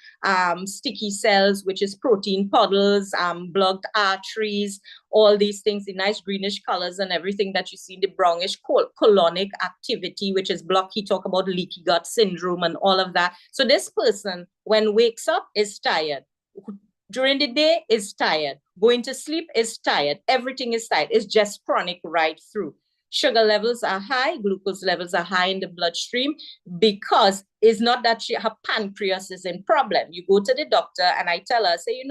sticky cells, which is protein puddles, blocked arteries, all these things, the nice greenish colors and everything that you see in the brownish colonic activity, which is blocked. He talked about leaky gut syndrome and all of that. So this person, when wakes up, is tired. During the day is tired. Going to sleep is tired. Everything is tired. It's just chronic right through. Sugar levels are high, glucose levels are high in the bloodstream, because it's not that her pancreas is in problem. You go to the doctor, and I tell her, say,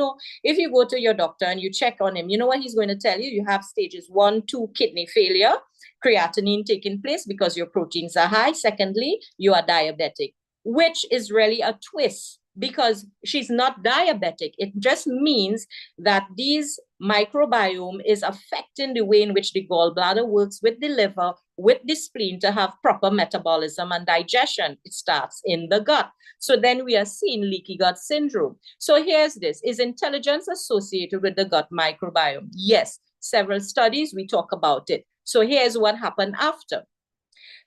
if you go to your doctor and you check on him, you know what he's going to tell you? You have stages 1, 2 kidney failure, creatinine taking place because your proteins are high. Secondly, you are diabetic, which is really a twist, because she's not diabetic. It just means that these microbiome is affecting the way in which the gallbladder works with the liver, with the spleen, to have proper metabolism and digestion. It starts in the gut. So then we are seeing leaky gut syndrome. So here's this. Is intelligence associated with the gut microbiome? Yes. Several studies, we talk about it. So here's what happened after.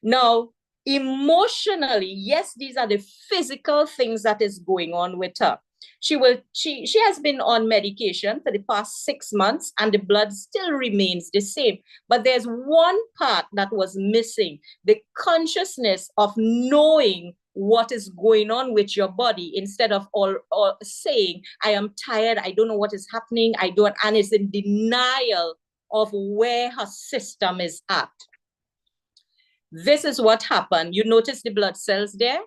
Now, emotionally, yes, these are the physical things that is going on with her. She has been on medication for the past 6 months, and the blood still remains the same. But there's one part that was missing: the consciousness of knowing what is going on with your body, instead of all saying, I am tired, I don't know what is happening, and is in denial of where her system is at. This is what happened. You notice the blood cells there?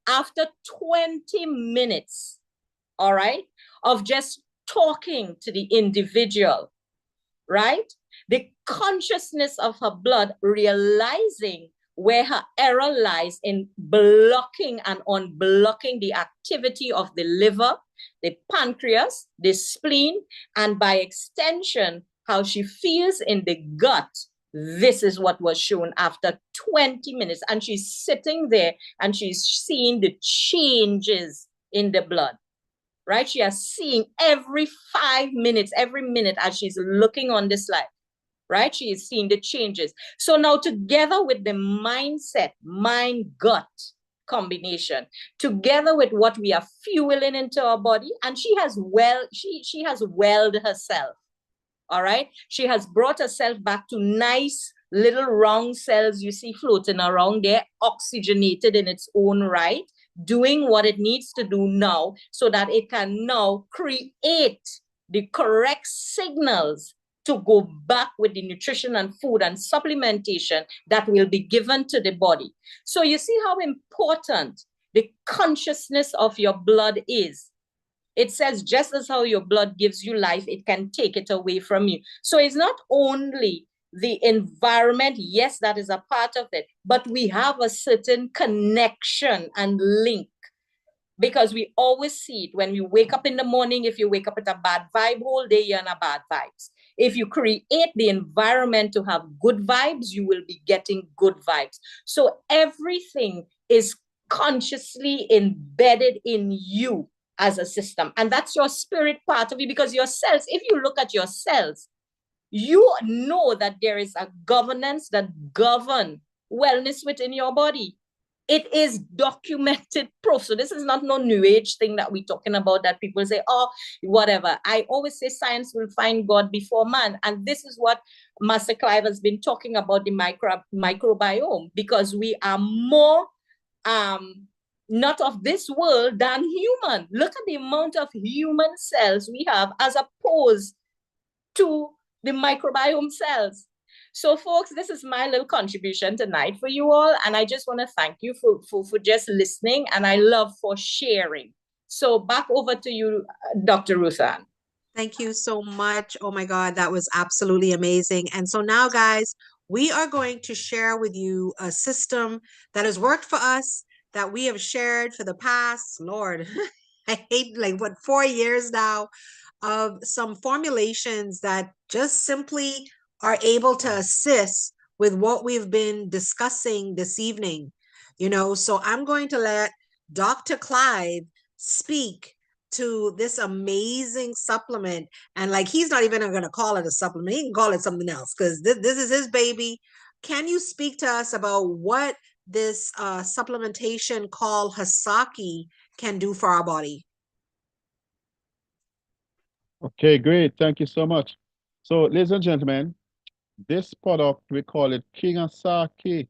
After 20 minutes, all right, of just talking to the individual, right? The consciousness of her blood realizing where her error lies in blocking and unblocking the activity of the liver, the pancreas, the spleen, and by extension, how she feels in the gut. This is what was shown after 20 minutes. And she's sitting there and she's seeing the changes in the blood. right? She is seeing every 5 minutes, every minute as she's looking on the slide, right? She is seeing the changes. So now together with the mindset, mind-gut combination, together with what we are fueling into our body, and she has welled herself, all right? She has brought herself back to nice little round cells you see floating around there, oxygenated in its own right, doing what it needs to do now so that it can now create the correct signals to go back with the nutrition and food and supplementation that will be given to the body. So you see how important the consciousness of your blood is. It says, just as how your blood gives you life, it can take it away from you. So it's not only the environment, yes, that is a part of it, but we have a certain connection and link, because we always see it when we wake up in the morning. If you wake up with a bad vibe, whole day you're in a bad vibes. If you create the environment to have good vibes, you will be getting good vibes. So everything is consciously embedded in you as a system. And that's your spirit part of you, because your cells, if you look at your cells, you know that there is a governance that govern wellness within your body. It is documented proof. So this is not no new age thing that we're talking about that people say, oh, whatever. I always say science will find God before man. And this is what Master Clive has been talking about, the microbiome, because we are more not of this world than human. Look at the amount of human cells we have as opposed to the microbiome cells. So folks, this is my little contribution tonight for you all. And I just want to thank you for just listening. And I love for sharing. So back over to you, Dr. Ruthann. Thank you so much. Oh my God, that was absolutely amazing. And so now, guys, we are going to share with you a system that has worked for us, that we have shared for the past, Lord, I hate, like, what, 4 years now, of some formulations that just simply are able to assist with what we've been discussing this evening. So I'm going to let Dr. Clive speak to this amazing supplement. And like, he's not even going to call it a supplement. He can call it something else, because this is his baby. Can you speak to us about what this supplementation called Hasaki can do for our body? Okay, great. Thank you so much. So, ladies and gentlemen, this product, we call it King Asaki,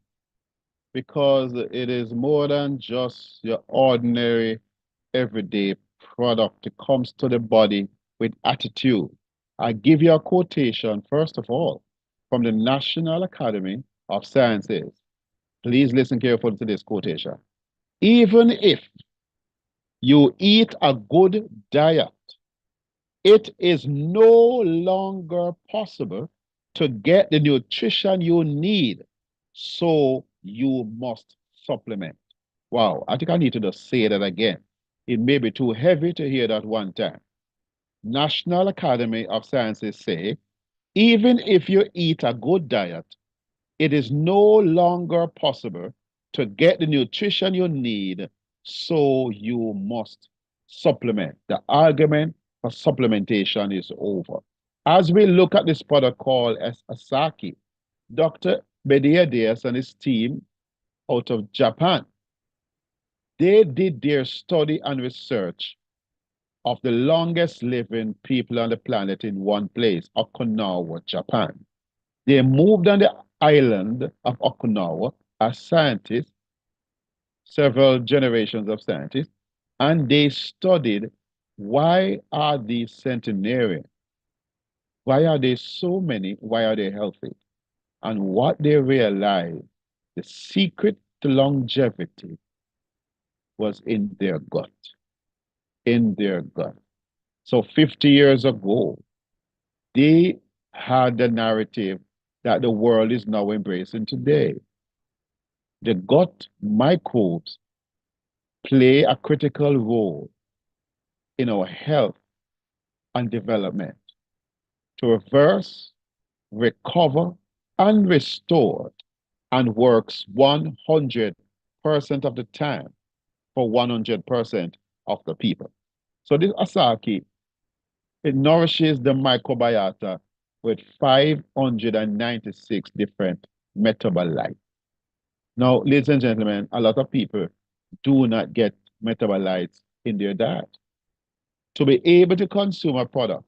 because it is more than just your ordinary everyday product. It comes to the body with attitude. I give you a quotation, first of all, from the National Academy of Sciences. Please listen carefully to this quotation. Even if you eat a good diet, it is no longer possible to get the nutrition you need, so you must supplement. Wow, I think I need to just say that again. It may be too heavy to hear that one time. National Academy of Sciences say, even if you eat a good diet, it is no longer possible to get the nutrition you need, so you must supplement. The argument for supplementation is over. As we look at this product called Asaki, Dr. Bediades and his team out of Japan, they did their study and research of the longest living people on the planet in one place, Okinawa, Japan. They moved on the island of Okinawa as scientists, several generations of scientists, and they studied, why are these centenarians? Why are they so many? Why are they healthy? And what they realized, the secret to longevity was in their gut. In their gut. So 50 years ago, they had the narrative that the world is now embracing today. The gut microbes play a critical role in our health and development to reverse, recover, and restore, and works 100% of the time for 100% of the people. So this Asaki, it nourishes the microbiota with 596 different metabolites. Now, ladies and gentlemen, a lot of people do not get metabolites in their diet. To be able to consume a product,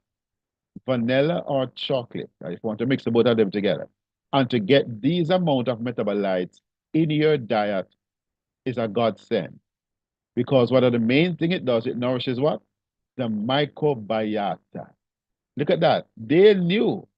vanilla or chocolate, if you want to mix the both of them together, and to get these amount of metabolites in your diet is a godsend. Because one of the main thing it does, it nourishes what? The microbiota. Look at that. They knew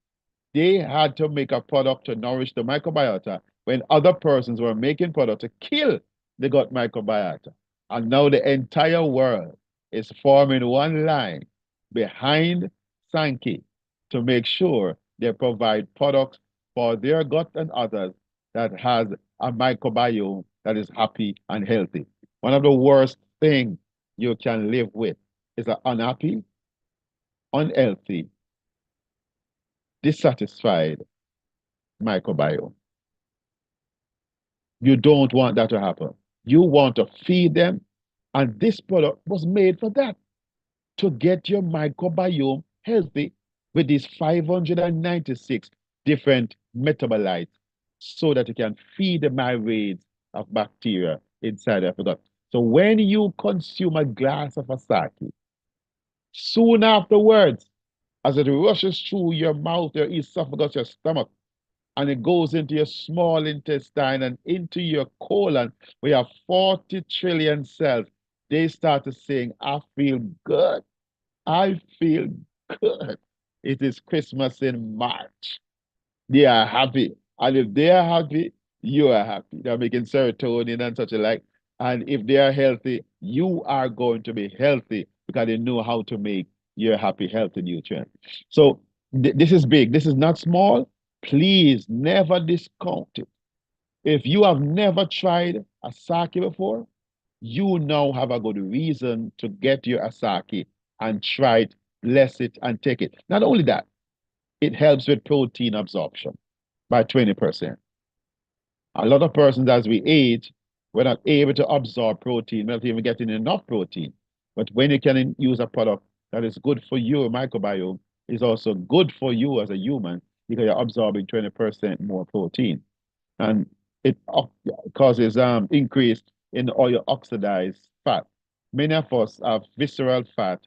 they had to make a product to nourish the microbiota when other persons were making product to kill the gut microbiota. And now the entire world is forming one line behind Sankey to make sure they provide products for their gut and others that has a microbiome that is happy and healthy. One of the worst things you can live with is an unhappy, unhealthy, dissatisfied microbiome. You don't want that to happen. You want to feed them, and this product was made for that, to get your microbiome healthy with these 596 different metabolites so that you can feed the myriads of bacteria inside of the gut. So when you consume a glass of Asahi, soon afterwards, as it rushes through your mouth, your esophagus, your stomach, and it goes into your small intestine and into your colon, where you have 40 trillion cells, they start to sing, I feel good. I feel good. It is Christmas in March. They are happy. And if they are happy, you are happy. They're making serotonin and such like. And if they are healthy, you are going to be healthy because they know how to make your happy, healthy nutrient. So this is big. This is not small. Please never discount it. If you have never tried Asaki before, you now have a good reason to get your Asaki and try it, bless it, and take it. Not only that, it helps with protein absorption by 20%. A lot of persons, as we age, we're not able to absorb protein, we're not even getting enough protein. But when you can use a product that is good for your microbiome, is also good for you as a human because you're absorbing 20% more protein. And it causes increase in all your oxidized fat. Many of us have visceral fat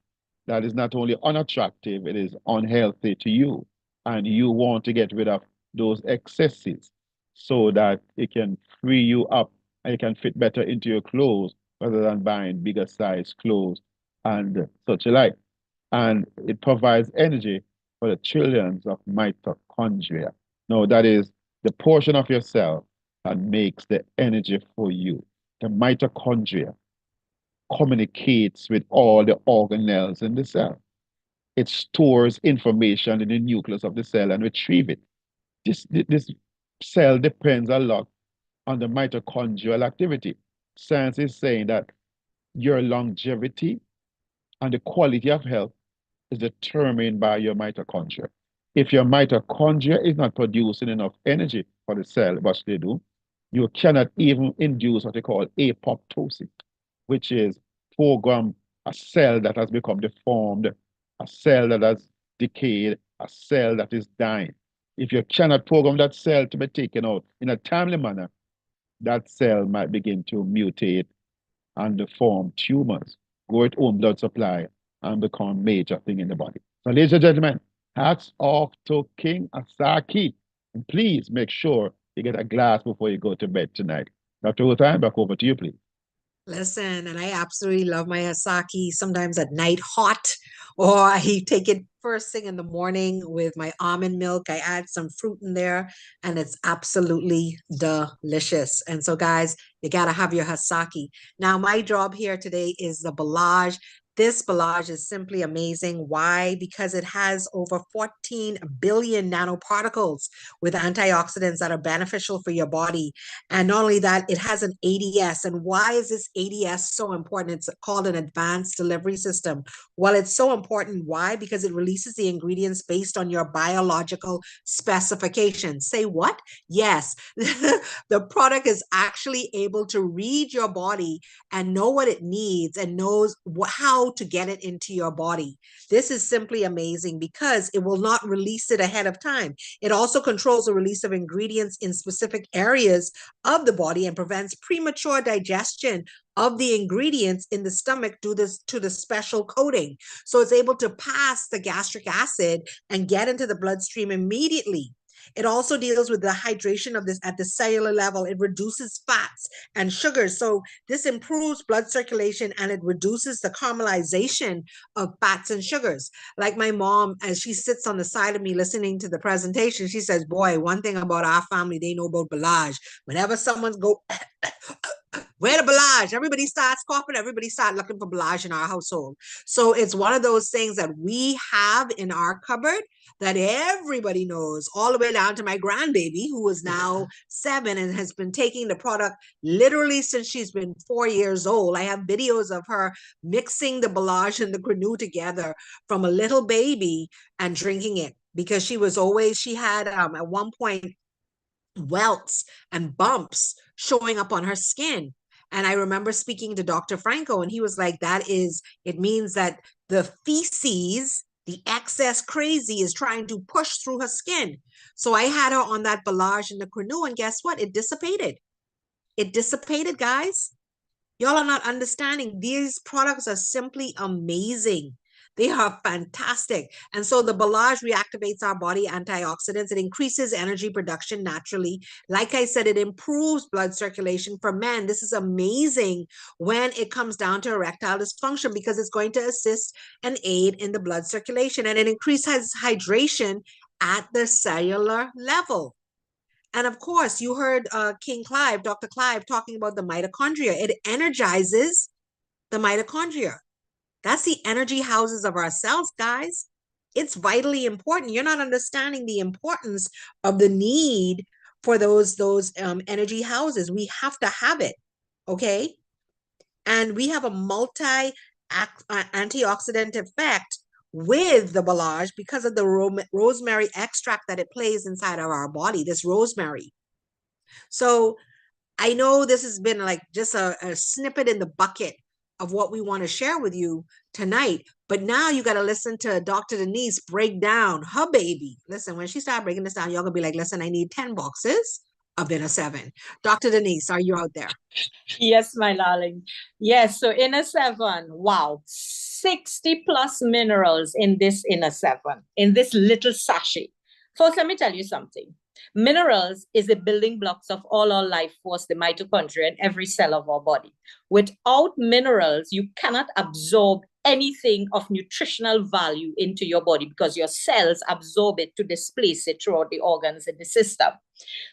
that is not only unattractive, it is unhealthy to you. And you want to get rid of those excesses so that it can free you up and you can fit better into your clothes rather than buying bigger size clothes and such alike. And it provides energy for the trillions of mitochondria. Now, that is the portion of your cell that makes the energy for you. The mitochondria communicates with all the organelles in the cell. It stores information in the nucleus of the cell and retrieve it. This cell depends a lot on the mitochondrial activity. Science is saying that your longevity and the quality of health is determined by your mitochondria. If your mitochondria is not producing enough energy for the cell, what they do, you cannot even induce what they call apoptosis, which is program a cell that has become deformed, a cell that has decayed, a cell that is dying. If you cannot program that cell to be taken out in a timely manner, that cell might begin to mutate and form tumors, go its own blood supply, and become a major thing in the body. So, ladies and gentlemen, hats off to King Asaki. And please make sure you get a glass before you go to bed tonight. Dr. Uthan, back over to you, please. Listen, and I absolutely love my Asaki, sometimes at night hot, or I take it first thing in the morning with my almond milk. I add some fruit in there, and it's absolutely delicious. And so, guys, you got to have your Hasaki. Now, my job here today is the Balage. This Balage is simply amazing. Why? Because it has over 14 billion nanoparticles with antioxidants that are beneficial for your body. And not only that, it has an ADS. And why is this ADS so important? It's called an advanced delivery system. Well, it's so important. Why? Because it releases the ingredients based on your biological specifications. Say what? Yes. The product is actually able to read your body and know what it needs and knows how how to get it into your body. This is simply amazing because it will not release it ahead of time. It also controls the release of ingredients in specific areas of the body and prevents premature digestion of the ingredients in the stomach due to the special coating. So it's able to pass the gastric acid and get into the bloodstream immediately. It also deals with the hydration of this at the cellular level. It reduces fats and sugars. So this improves blood circulation and it reduces the caramelization of fats and sugars. Like my mom, as she sits on the side of me listening to the presentation, she says, boy, one thing about our family, they know about Balaj. Whenever someone's go, where the Balaj? Everybody starts coughing. Everybody starts looking for Balaj in our household. So it's one of those things that we have in our cupboard that everybody knows, all the way down to my grandbaby, who is now 7 and has been taking the product literally since she's been 4 years old. I have videos of her mixing the Balaj and the Granu together from a little baby and drinking it because she had at one point welts and bumps showing up on her skin. And I remember speaking to Dr. Franco, and he was like, it means that the feces, the excess crazy is trying to push through her skin. So I had her on that Balaj and the Crenu, and guess what? It dissipated. It dissipated, guys. Y'all are not understanding. These products are simply amazing. They are fantastic. And so the Balaj reactivates our body antioxidants. It increases energy production naturally. Like I said, it improves blood circulation for men. This is amazing when it comes down to erectile dysfunction because it's going to assist and aid in the blood circulation. And it increases hydration at the cellular level. And of course, you heard King Clive, Dr. Clive, talking about the mitochondria. It energizes the mitochondria. That's the energy houses of our cells, guys. It's vitally important. You're not understanding the importance of the need for those energy houses. We have to have it, okay? And we have a multi-antioxidant effect with the Balaj because of the rosemary extract that it plays inside of our body, this rosemary. So I know this has been like just a snippet in the bucket of what we want to share with you tonight. But now you got to listen to Dr. Denise break down her baby. Listen, when she started breaking this down, y'all gonna be like, listen, I need 10 boxes of Inner 7. Dr. Denise, are you out there? Yes, my darling. Yes, so Inner 7, wow, 60 plus minerals in this Inner 7, in this little sachet. First, let me tell you something. Minerals is the building blocks of all our life force, the mitochondria, and every cell of our body. Without minerals, you cannot absorb anything of nutritional value into your body because your cells absorb it to displace it throughout the organs in the system.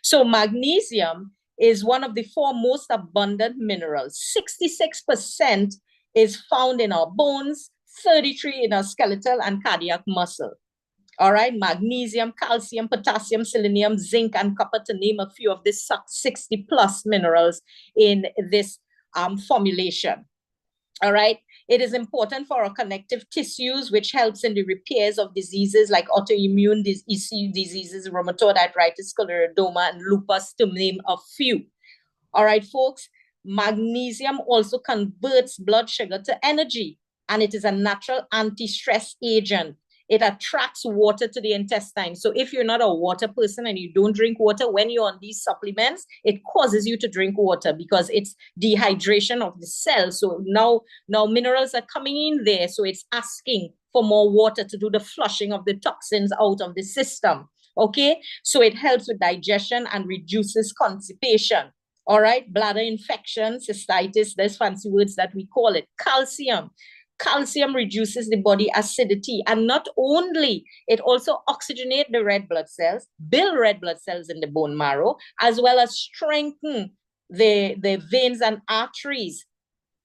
So magnesium is one of the 4 most abundant minerals. 66% is found in our bones, 33% in our skeletal and cardiac muscle. All right, magnesium, calcium, potassium, selenium, zinc, and copper, to name a few of the 60 plus minerals in this formulation. All right, it is important for our connective tissues, which helps in the repairs of diseases like autoimmune diseases, rheumatoid arthritis, scleroderma, and lupus, to name a few. All right, folks, magnesium also converts blood sugar to energy, and it is a natural anti-stress agent. It attracts water to the intestine. So if you're not a water person and you don't drink water, when you're on these supplements, it causes you to drink water because it's dehydration of the cells. So now minerals are coming in there. So it's asking for more water to do the flushing of the toxins out of the system. Okay, so it helps with digestion and reduces constipation. All right, bladder infection, cystitis, there's fancy words that we call it. Calcium. Calcium reduces the body acidity, and not only, it also oxygenates the red blood cells, build red blood cells in the bone marrow, as well as strengthen the veins and arteries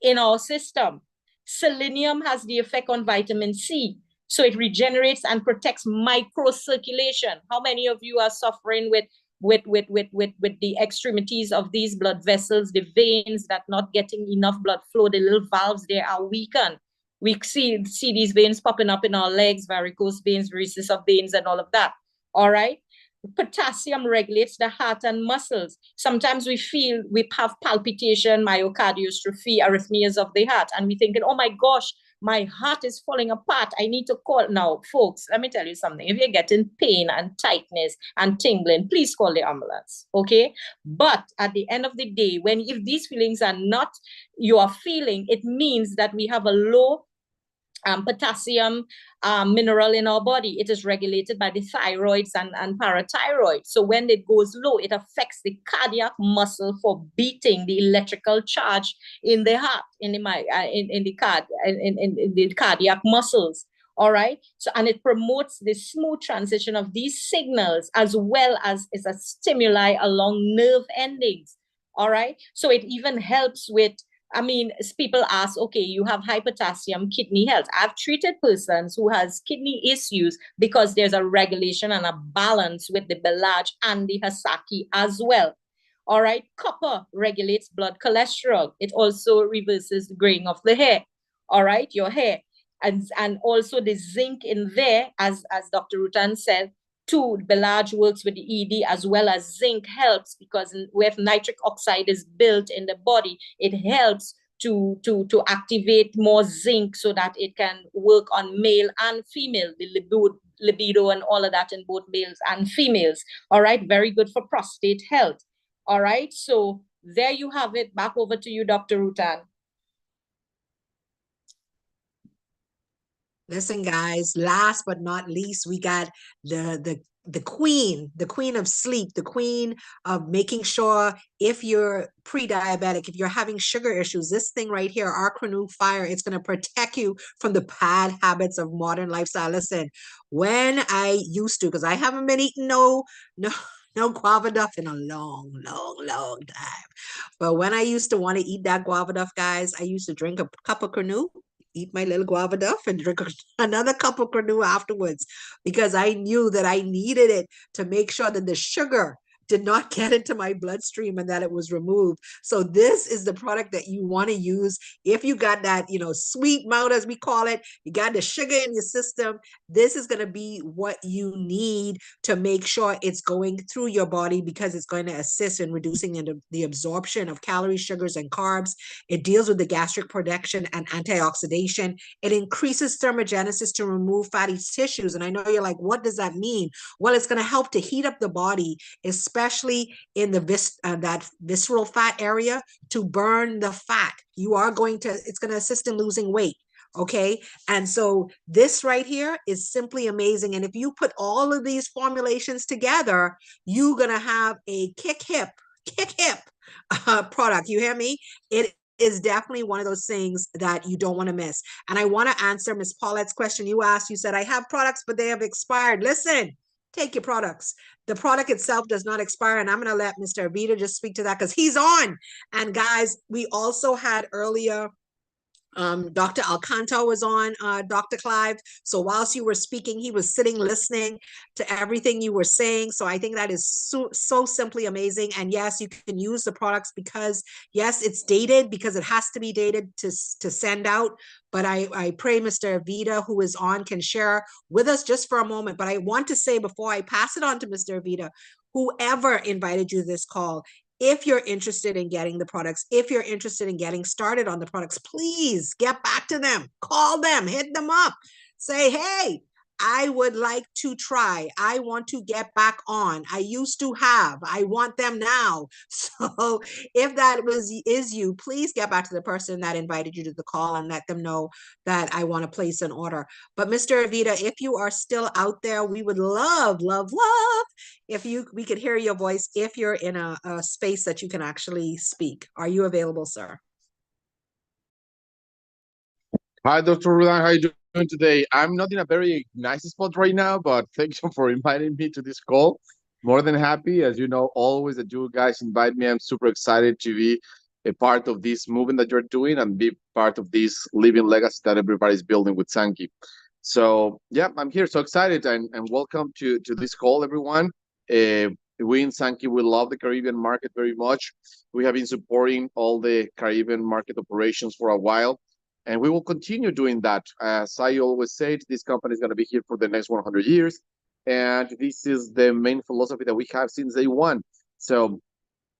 in our system. Selenium has the effect on vitamin C, so it regenerates and protects microcirculation. How many of you are suffering with the extremities of these blood vessels, the veins that not getting enough blood flow, the little valves, they are weakened? We see these veins popping up in our legs, varicose veins, varices of veins, and all of that. All right. potassium regulates the heart and muscles. Sometimes we feel we have palpitation, myocardiostrophy, arrhythmias of the heart, and we're thinking, oh my gosh, my heart is falling apart. I need to call. Now, folks, let me tell you something. If you're getting pain and tightness and tingling, please call the ambulance, okay? But at the end of the day, if these feelings are not you are feeling, it means that we have a low potassium mineral in our body. It is regulated by the thyroids and parathyroid. So when it goes low, it affects the cardiac muscle for beating the electrical charge in the heart, in the cardiac muscles. All right. So, and it promotes the smooth transition of these signals, as well as is a stimuli along nerve endings. All right. So it even helps with, people ask, okay, you have high potassium, kidney health. I've treated persons who has kidney issues because there's a regulation and a balance with the Belage and the Hasaki as well. All right, copper regulates blood cholesterol. It also reverses the graying of the hair. All right, your hair. And also the zinc in there, as Dr. Rutan said, too, Belage works with the ED as well as zinc helps, because if nitric oxide is built in the body, it helps to activate more zinc so that it can work on male and female, the libido and all of that in both males and females. All right, very good for prostate health. All right, so there you have it. Back over to you, Dr. Rutan. Listen, guys, last but not least, we got the queen of sleep, the queen of making sure if you're pre-diabetic, if you're having sugar issues, this thing right here, our Canoe Fire, it's going to protect you from the bad habits of modern lifestyle. Listen, when I used to, because I haven't been eating no guava duff in a long time. But when I used to want to eat that guava duff, guys, I used to drink a cup of Canoe, eat my little guava duff, and drink another cup of Canoe afterwards, because I knew that I needed it to make sure that the sugar did not get into my bloodstream and that it was removed. So this is the product that you want to use if you got that, sweet mouth, as we call it, you got the sugar in your system. This is going to be what you need to make sure it's going through your body, because it's going to assist in reducing the absorption of calories, sugars, and carbs. It deals with the gastric protection and antioxidation. It increases thermogenesis to remove fatty tissues. And I know you're like, what does that mean? Well, it's going to help to heat up the body, especially in the that visceral fat area, to burn the fat. It's going to assist in losing weight. Okay. And so this right here is simply amazing. And if you put all of these formulations together, you're going to have a kick hip product. You hear me? It is definitely one of those things that you don't want to miss. And I want to answer Miss Paulette's question. You asked, you said, I have products, but they have expired. Listen, take your products. The product itself does not expire. And I'm going to let Mr. Avita just speak to that, because he's on. And guys, we also had earlier, Dr. Alcantara was on, Dr. Clive. So whilst you were speaking, he was sitting listening to everything you were saying. So I think that is so simply amazing. And yes, you can use the products, because yes, it's dated, because it has to be dated to send out. But I pray Mr. Avita, who is on, can share with us just for a moment. But I want to say, before I pass it on to Mr. Avita, whoever invited you to this call, if you're interested in getting the products, if you're interested in getting started on the products, please get back to them, call them, hit them up, say, hey, I would like to try. I want to get back on. I used to have. I want them now. So if that is you, please get back to the person that invited you to the call and let them know that I want to place an order. But Mr. Avita, if you are still out there, we would love if we could hear your voice, if you're in a space that you can actually speak. Are you available, sir? Hi, Dr. Rudan. How are you doing today? I'm not in a very nice spot right now, but thank you for inviting me to this call. More than happy. As you know, always that you guys invite me, I'm super excited to be a part of this movement that you're doing and be part of this living legacy that everybody's building with Sankey. So yeah, I'm here. So excited and welcome to this call, everyone. We in Sankey, we love the Caribbean market very much. We have been supporting all the Caribbean market operations for a while. And we will continue doing that. As I always say, this company is going to be here for the next 100 years. And this is the main philosophy that we have since day one. So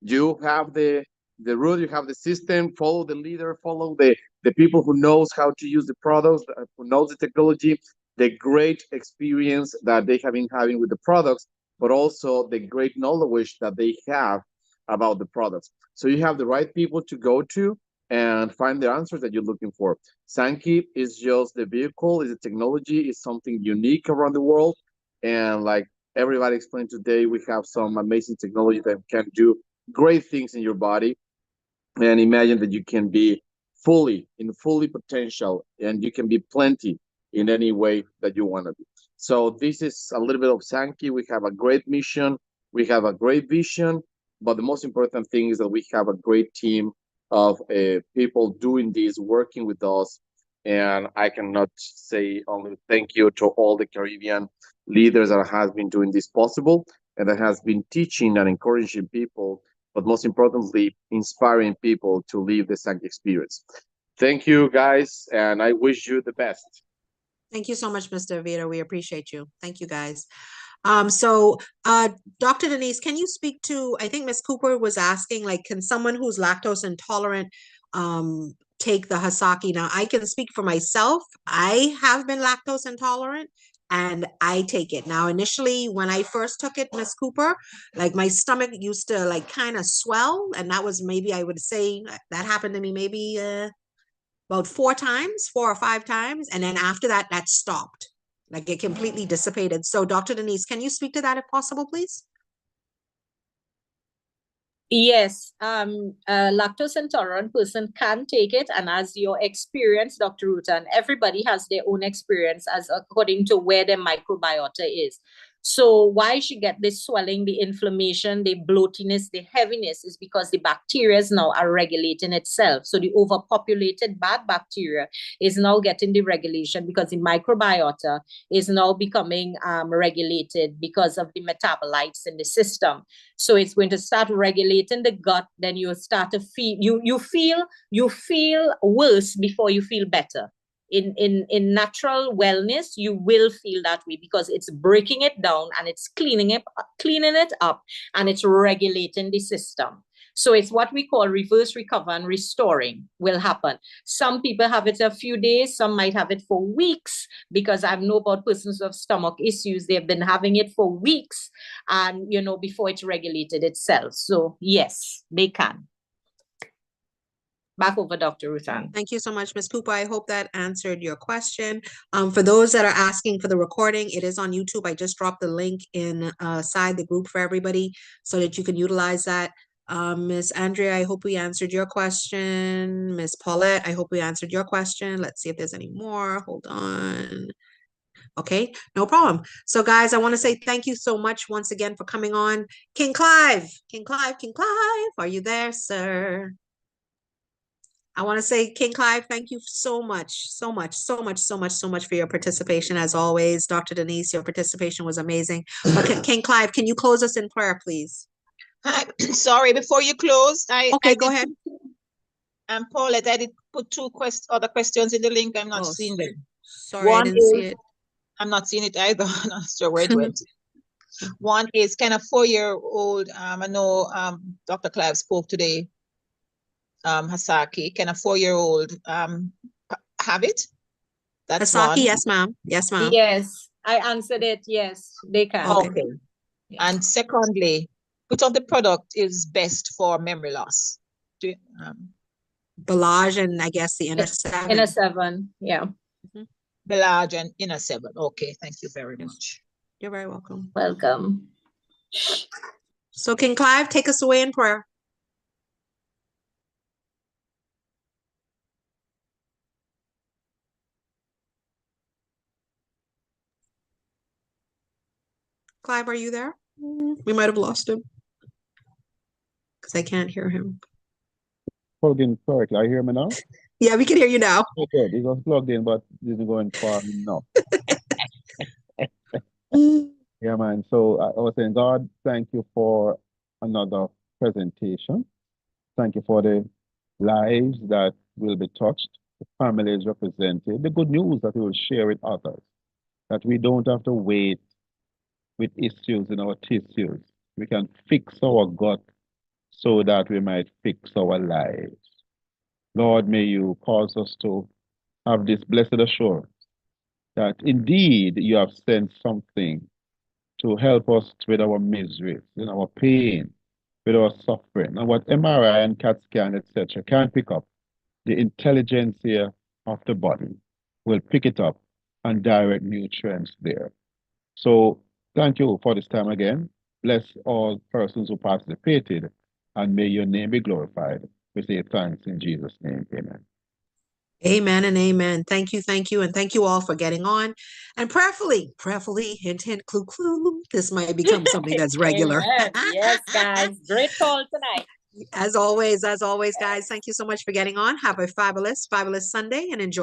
you have the rule, you have the system, follow the leader, follow the people who knows how to use the products, who knows the technology, the great experience that they have been having with the products, but also the great knowledge that they have about the products. So you have the right people to go to and find the answers that you're looking for. Sankey is just the vehicle, is the technology, is something unique around the world. And like everybody explained today, we have some amazing technology that can do great things in your body. And imagine that you can be fully potential, and you can be plenty in any way that you want to be. So this is a little bit of Sankey. We have a great mission, we have a great vision, but the most important thing is that we have a great team of people doing this, working with us. And I cannot say only thank you to all the Caribbean leaders that has been doing this possible, and that has been teaching and encouraging people, but most importantly, inspiring people to live the Sankey experience. Thank you, guys, and I wish you the best. Thank you so much, Mr. Avita. We appreciate you. Thank you, guys. Dr. Denise, can you speak to, I think Ms. Cooper was asking, like, can someone who's lactose intolerant take the Hasaki? Now, I can speak for myself. I have been lactose intolerant and I take it. Now, initially, when I first took it, Ms. Cooper, like my stomach used to like kind of swell. And that was maybe, I would say that happened to me maybe about 4 or 5 times. And then after that, that stopped. Like it completely dissipated. So Dr. Denise, can you speak to that if possible, please? Yes, a lactose intolerant person can take it, and as your experience, Dr. Rutan, everybody has their own experience as according to where their microbiota is. So why she get this swelling, the inflammation, the bloatiness, the heaviness is because the bacteria now are regulating itself. So the overpopulated bad bacteria is now getting the regulation because the microbiota is now becoming regulated because of the metabolites in the system. So it's going to start regulating the gut. Then you start to feel you feel worse before you feel better. In natural wellness, you will feel that way because it's breaking it down and it's cleaning it up, and it's regulating the system. So it's what we call reverse recovery and restoring will happen. Some people have it a few days, some might have it for weeks, because I know about persons with stomach issues, they've been having it for weeks, and before it's regulated itself. So yes, they can. Back over, Dr. Rutan. Thank you so much, Ms. Cooper. I hope that answered your question. For those that are asking for the recording, it is on YouTube. I just dropped the link inside the group for everybody so that you can utilize that. Ms. Andrea, I hope we answered your question. Ms. Paulette, I hope we answered your question. Let's see if there's any more. Hold on. Okay, no problem. So guys, I want to say thank you so much once again for coming on. King Clive, are you there, sir? I want to say, King Clive, thank you so much for your participation. As always, Dr. Denise, your participation was amazing. But King Clive, can you close us in prayer, please? Sorry, before you close, Okay, go ahead. Paulette, I did put 2 other questions in the link. I'm not seeing them. Sorry, I didn't see it. I'm not seeing it either. I'm not sure where it went. One is, can a 4-year-old, I know Dr. Clive spoke today, Hasaki, can a 4-year-old have it? That's Hasaki, one. yes, ma'am. Yes, ma'am. Yes, I answered it. Yes, they can. Okay. Yes. And secondly, which of the product is best for memory loss? Belage and I guess the Inner 7. Inner 7, yeah. Belage and Inner 7. Okay, thank you very much. You're very welcome. Welcome. So King Clive, take us away in prayer. Clive, are you there? We might have lost him because I can't hear him. Plugged in correctly. I hear me now? Yeah, we can hear you now. Okay, it was plugged in, but this is going far enough. Yeah, man. So I was saying, God, thank you for another presentation. Thank you for the lives that will be touched, the families represented, the good news that we will share with others, that we don't have to wait with issues in our tissues. We can fix our gut so that we might fix our lives. Lord, may you cause us to have this blessed assurance that indeed you have sent something to help us with our miseries, in our pain, with our suffering. And what MRI and CAT scan, etc., can't pick up, the intelligence here of the body will pick it up and direct nutrients there. So thank you for this time again. Bless all persons who participated, and may your name be glorified. We say thanks in Jesus' name. Amen. Amen and amen. Thank you, and thank you all for getting on. And prayerfully, hint, hint, clue, clue, this might become something that's regular. Amen. Yes, guys. Great call tonight. As always, guys, thank you so much for getting on. Have a fabulous, fabulous Sunday and enjoy